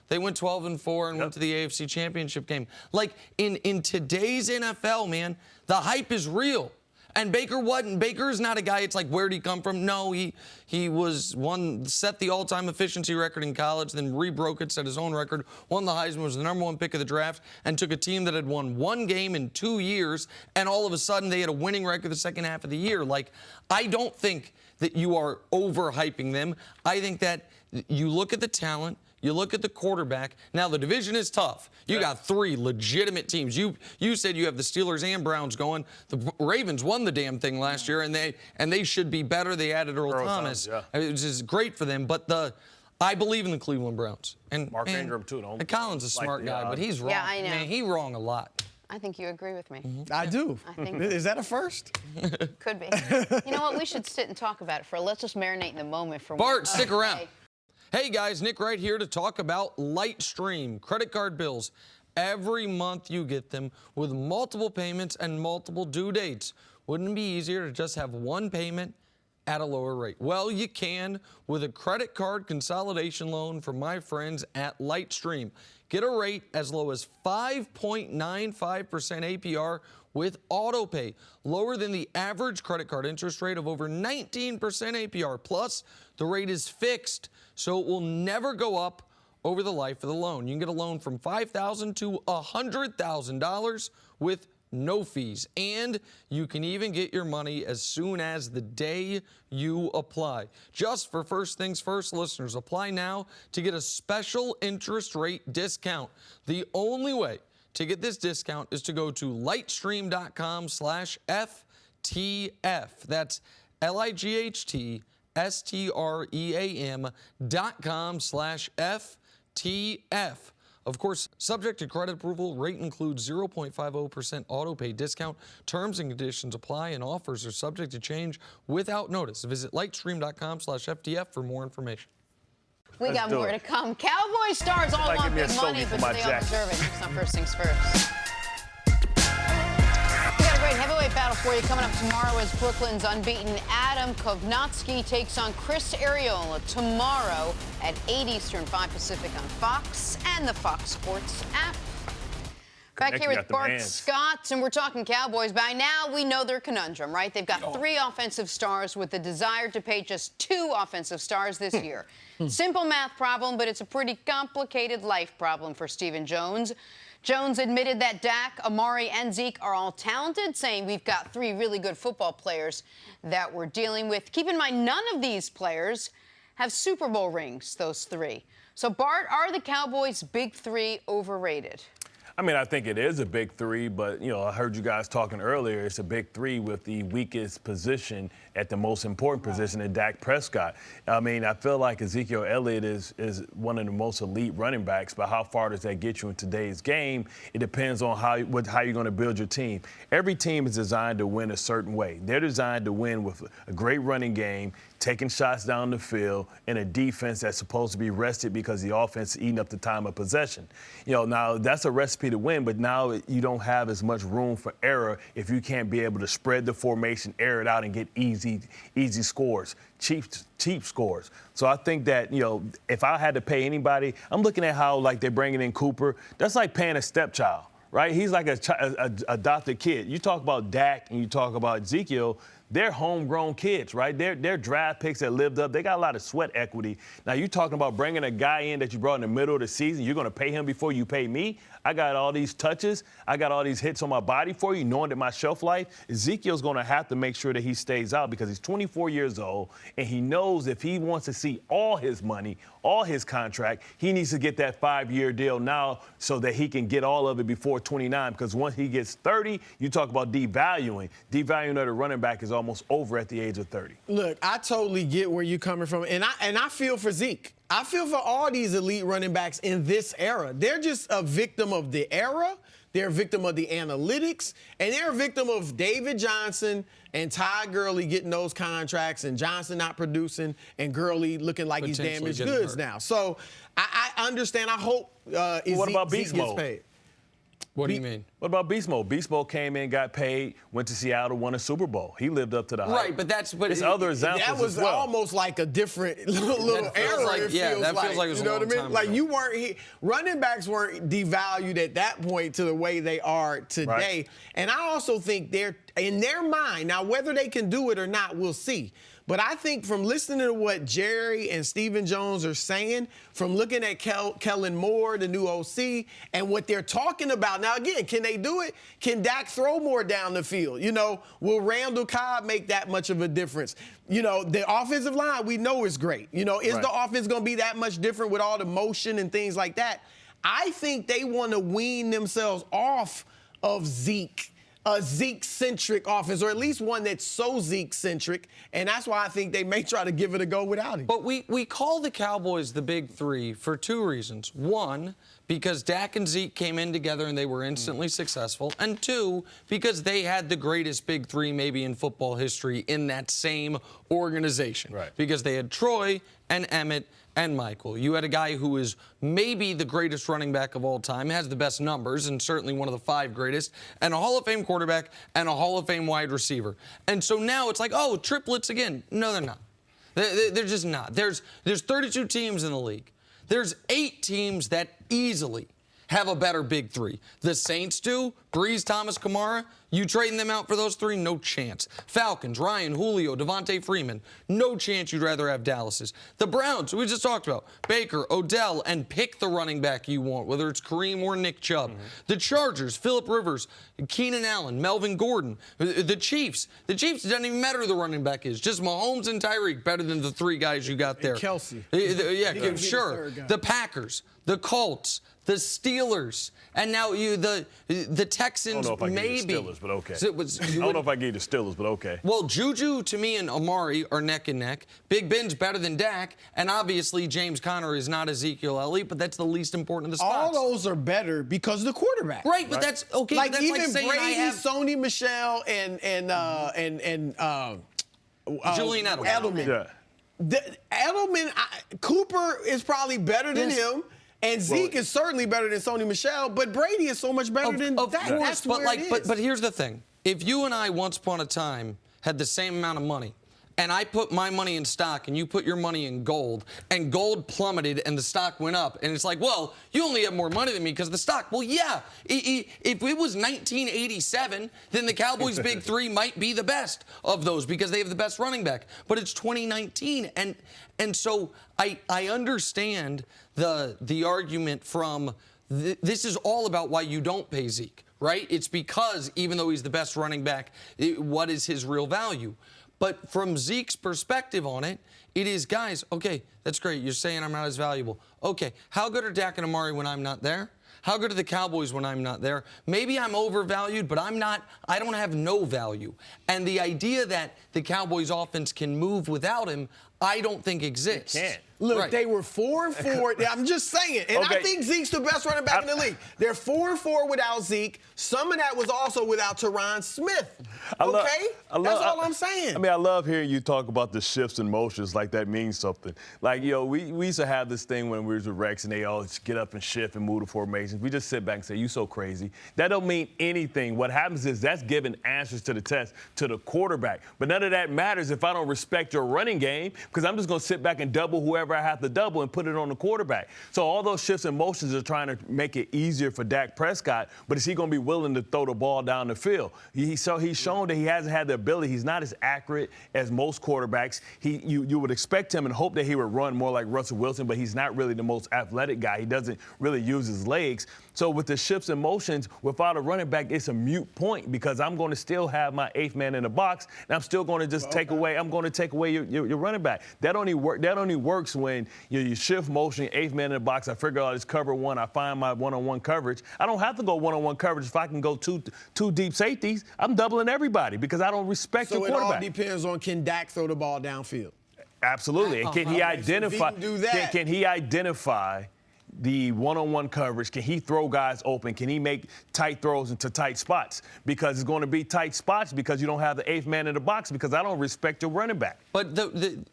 They went 12-4 and went to the AFC Championship game. Like, in today's NFL, man, the hype is real. And Baker wasn't. Baker is not a guy, it's like, where'd he come from? No, he set the all-time efficiency record in college, then re-broke it, set his own record, won the Heisman, was the #1 pick of the draft, and took a team that had won one game in 2 years, and all of a sudden they had a winning record the second half of the year. Like, I don't think that you are overhyping them. I think that you look at the talent, you look at the quarterback. Now, the division is tough. You got three legitimate teams. You said you have the Steelers and Browns going. The Ravens won the damn thing last year, and they should be better. They added Earl Thomas. Which is great for them. But I believe in the Cleveland Browns. And Mark Ingram, too. Colin's a smart guy, but he's wrong. Yeah, I know. Man, he's wrong a lot. I think you agree with me. I do. I think Is that a first? Could be. You know what? We should sit and talk about it let's just marinate in the moment for Bart, stick around. Hey guys, Nick Wright here to talk about Lightstream credit card bills. Every month you get them with multiple payments and multiple due dates. Wouldn't it be easier to just have one payment at a lower rate? Well, you can with a credit card consolidation loan from my friends at Lightstream. Get a rate as low as 5.95% APR with autopay, lower than the average credit card interest rate of over 19% APR. Plus, the rate is fixed, so it will never go up over the life of the loan. You can get a loan from $5,000 to $100,000 with no fees. And you can even get your money as soon as the day you apply. Just for First Things First listeners, apply now to get a special interest rate discount. The only way to get this discount is to go to lightstream.com/FTF. That's lightstream.com/FTF. Of course, subject to credit approval, rate includes 0.50% autopay discount. Terms and conditions apply, and offers are subject to change without notice. Visit lightstream.com/FTF for more information. We got more to come. Cowboys stars all want big money, but they all deserve it. It's not First Things First. We got a great heavyweight battle for you coming up tomorrow as Brooklyn's unbeaten Adam Kovnatsky takes on Cris Arreola tomorrow at 8 Eastern, 5 Pacific on Fox and the Fox Sports app. Back here with Bart Scott, and we're talking Cowboys. By now, we know their conundrum, right? They've got 3 offensive stars with the desire to pay just 2 offensive stars this year. Simple math problem, but it's a pretty complicated life problem for Stephen Jones. Jones admitted that Dak, Amari, and Zeke are all talented, saying we've got 3 really good football players that we're dealing with. Keep in mind, none of these players have Super Bowl rings, those 3. So, Bart, are the Cowboys' big 3 overrated? I mean, I think it is a big 3, but, you know, I heard you guys talking earlier. It's a big 3 with the weakest position at the most important position in Dak Prescott. I mean, I feel like Ezekiel Elliott is one of the most elite running backs, but how far does that get you in today's game? It depends on how you're going to build your team. Every team is designed to win a certain way. They're designed to win with a great running game, taking shots down the field, and a defense that's supposed to be rested because the offense is eating up the time of possession. You know, now that's a recipe to win, but now you don't have as much room for error if you can't be able to spread the formation, air it out, and get easy scores, cheap scores. So I think that, you know, if I had to pay anybody, I'm looking at how, like, they're bringing in Cooper. That's like paying a stepchild, right? He's like a adopted kid. You talk about Dak and you talk about Ezekiel, they're homegrown kids, right? They're draft picks that lived up. They got a lot of sweat equity. Now, you're talking about bringing a guy in that you brought in the middle of the season. You're going to pay him before you pay me. I got all these touches. I got all these hits on my body for you, knowing that my shelf life. Ezekiel's going to have to make sure that he stays out because he's 24 years old, and he knows if he wants to see all his money, all his contract, he needs to get that 5-year deal now so that he can get all of it before 29, because once he gets 30, you talk about devaluing. Devaluing of the running back is almost over at the age of 30. Look, I totally get where you're coming from, and I feel for Zeke. I feel for all these elite running backs in this era. They're just a victim of the era. They're a victim of the analytics, and they're a victim of David Johnson and Ty Gurley getting those contracts and Johnson not producing and Gurley looking like he's damaged goods now. So I understand. I hope Zeke gets paid. What do you mean? What about Beast Mode? Beast Mode came in, got paid, went to Seattle, won a Super Bowl. He lived up to the hype. Right, but it's other examples that was as well. Almost like a different little era. Like, that feels like it was you know a long what I mean? time Like ago. you weren't running backs weren't devalued at that point to the way they are today. Right. And I also think they're in their mind now. Whether they can do it or not, we'll see. But I think from listening to what Jerry and Stephen Jones are saying, from looking at Kellen Moore, the new OC, and what they're talking about. Now, again, can they do it? Can Dak throw more down the field? You know, will Randall Cobb make that much of a difference? You know, the offensive line we know is great. You know, is the offense going to be that much different with all the motion and things like that? I think they want to wean themselves off of Zeke. A Zeke-centric offense, or at least one that's so Zeke-centric, and that's why I think they may try to give it a go without him. But we call the Cowboys the big 3 for 2 reasons. 1, because Dak and Zeke came in together and they were instantly successful, and 2, because they had the greatest big 3 maybe in football history in that same organization. Right. Because they had Troy and Emmett and Michael. You had a guy who is maybe the greatest running back of all time, has the best numbers, and certainly one of the 5 greatest, and a Hall of Fame quarterback and a Hall of Fame wide receiver. And so now it's like, oh, triplets again. No, they're not. They're just not. There's 32 teams in the league. There's 8 teams that easily have a better big 3. The Saints do. Breeze, Thomas, Kamara. You trading them out for those 3? No chance. Falcons, Ryan, Julio, Devontae Freeman. No chance you'd rather have Dallas's. The Browns, we just talked about. Baker, Odell, and pick the running back you want, whether it's Kareem or Nick Chubb. The Chargers, Phillip Rivers, Keenan Allen, Melvin Gordon. The Chiefs. The Chiefs, it doesn't even matter who the running back is. Just Mahomes and Tyreek, better than the 3 guys you got there. And Kelsey. Yeah, sure. The Packers, the Colts, the Steelers, and now the Texans. I don't know if I maybe. gave the Steelers, but okay. I don't know if I gave the Steelers, but okay. Well, Juju to me and Amari are neck and neck. Big Ben's better than Dak, and obviously James Conner is not Ezekiel Elliott, but that's the least important of the spots. All those are better because of the quarterback. Right, but that's okay. Like but that's even like saying Brady, I have Sony Michel, and Julian Edelman. Edelman. Yeah. Edelman, Cooper is probably better than him. And Zeke is certainly better than Sony Michel, but Brady is so much better than Of that. course, That's but where it is. but here's the thing. If you and I once upon a time had the same amount of money and I put my money in stock and you put your money in gold, and gold plummeted and the stock went up, and it's like, well, you only have more money than me because the stock. Well, yeah, if it was 1987, then the Cowboys' big three might be the best of those because they have the best running back. But it's 2019, and so I understand the argument from this is all about why you don't pay Zeke, right? It's because even though he's the best running back, what is his real value? But from Zeke's perspective on it, it is, guys, okay, that's great. You're saying I'm not as valuable. Okay, how good are Dak and Amari when I'm not there? How good are the Cowboys when I'm not there? Maybe I'm overvalued, but I don't have no value. And the idea that the Cowboys offense can move without him, I don't think exists. It can't. Look, right. They were 4-4. I'm just saying. And okay. I think Zeke's the best running back in the league. They're 4-4 without Zeke. Some of that was also without Tyron Smith. Okay? That's all I'm saying. I mean, I love hearing you talk about the shifts and motions like that means something. Like, we used to have this thing when we was with Rex and they all just get up and shift and move the formations. We just sit back and say, you so crazy. That don't mean anything. What happens is that's giving answers to the test to the quarterback. But none of that matters if I don't respect your running game, because I'm just going to sit back and double whoever I have to double and put it on the quarterback. So all those shifts and motions are trying to make it easier for Dak Prescott, but is he going to be willing to throw the ball down the field? He's shown that he hasn't had the ability. He's not as accurate as most quarterbacks. You would expect him and hope that he would run more like Russell Wilson, but he's not really the most athletic guy. He doesn't really use his legs. So with the shifts and motions, without a running back, it's a moot point because I'm going to still have my eighth man in the box, and I'm still going to just take away your running back. That only works when you shift motion, eighth man in the box. I figure out this cover one. I find my one-on-one coverage. I don't have to go one-on-one coverage if I can go two deep safeties. I'm doubling everybody because I don't respect the quarterback. So it all depends on, can Dak throw the ball downfield? Absolutely. And can he identify? So if he can do that, can he identify the one-on-one coverage? Can he throw guys open? Can he make tight throws into tight spots? Because it's going to be tight spots because you don't have the eighth man in the box because I don't respect your running back. But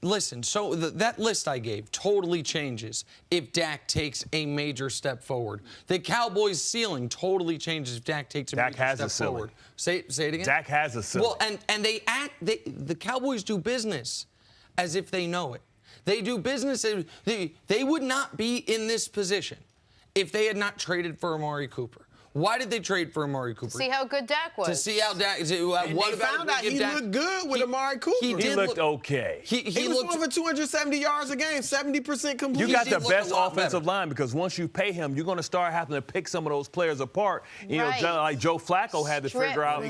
listen, so that list I gave totally changes if Dak takes a major step forward. The Cowboys' ceiling totally changes if Dak takes a major step forward. Say it again. Dak has a ceiling. Well, and the Cowboys do business as if they know it. They do business. They would not be in this position if they had not traded for Amari Cooper. Why did they trade for Amari Cooper? See how good Dak was. To see how Dak. And what they found out he looked good with Amari Cooper. He looked okay. He was over 270 yards a game, 70% completion. You got the best offensive line because once you pay him, you're going to start having to pick some of those players apart. You know, like Joe Flacco had to figure out when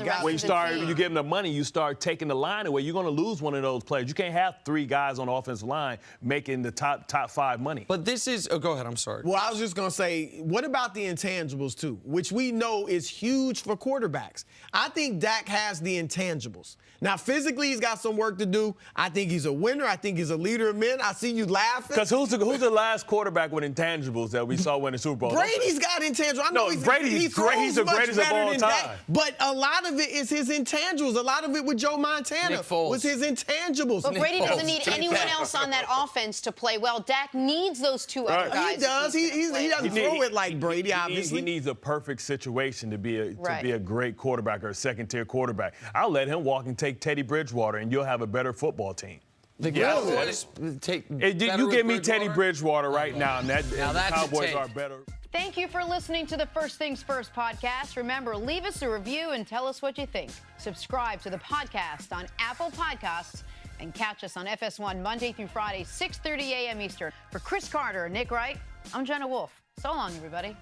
you give him the money, you start taking the line away. You're going to lose one of those players. You can't have three guys on the offensive line making the top five money. But this is. Oh, go ahead. I'm sorry. Well, I was just going to say, what about the intangibles too, which we know is huge for quarterbacks? I think Dak has the intangibles. Now, physically, he's got some work to do. I think he's a winner. I think he's a leader of men. I see you laughing. Because who's the last quarterback with intangibles that we saw win the Super Bowl? Brady's got intangibles. I know Brady's great. He's the greatest of all time. But a lot of it is his intangibles. A lot of it with Joe Montana was his intangibles. But Brady doesn't need anyone else on that offense to play well. Dak needs those two other guys. He does. He doesn't throw it like Brady, obviously. He needs a perfect situation to be a great quarterback or a second-tier quarterback. I'll let him walk and take Teddy Bridgewater, and you'll have a better football team. The Cowboys take. You give me Teddy Bridgewater right now, and the Cowboys are better. Thank you for listening to the First Things First podcast. Remember, leave us a review and tell us what you think. Subscribe to the podcast on Apple Podcasts and catch us on FS1 Monday through Friday, 6:30 a.m. Eastern. For Cris Carter and Nick Wright, I'm Jenna Wolfe. So long, everybody.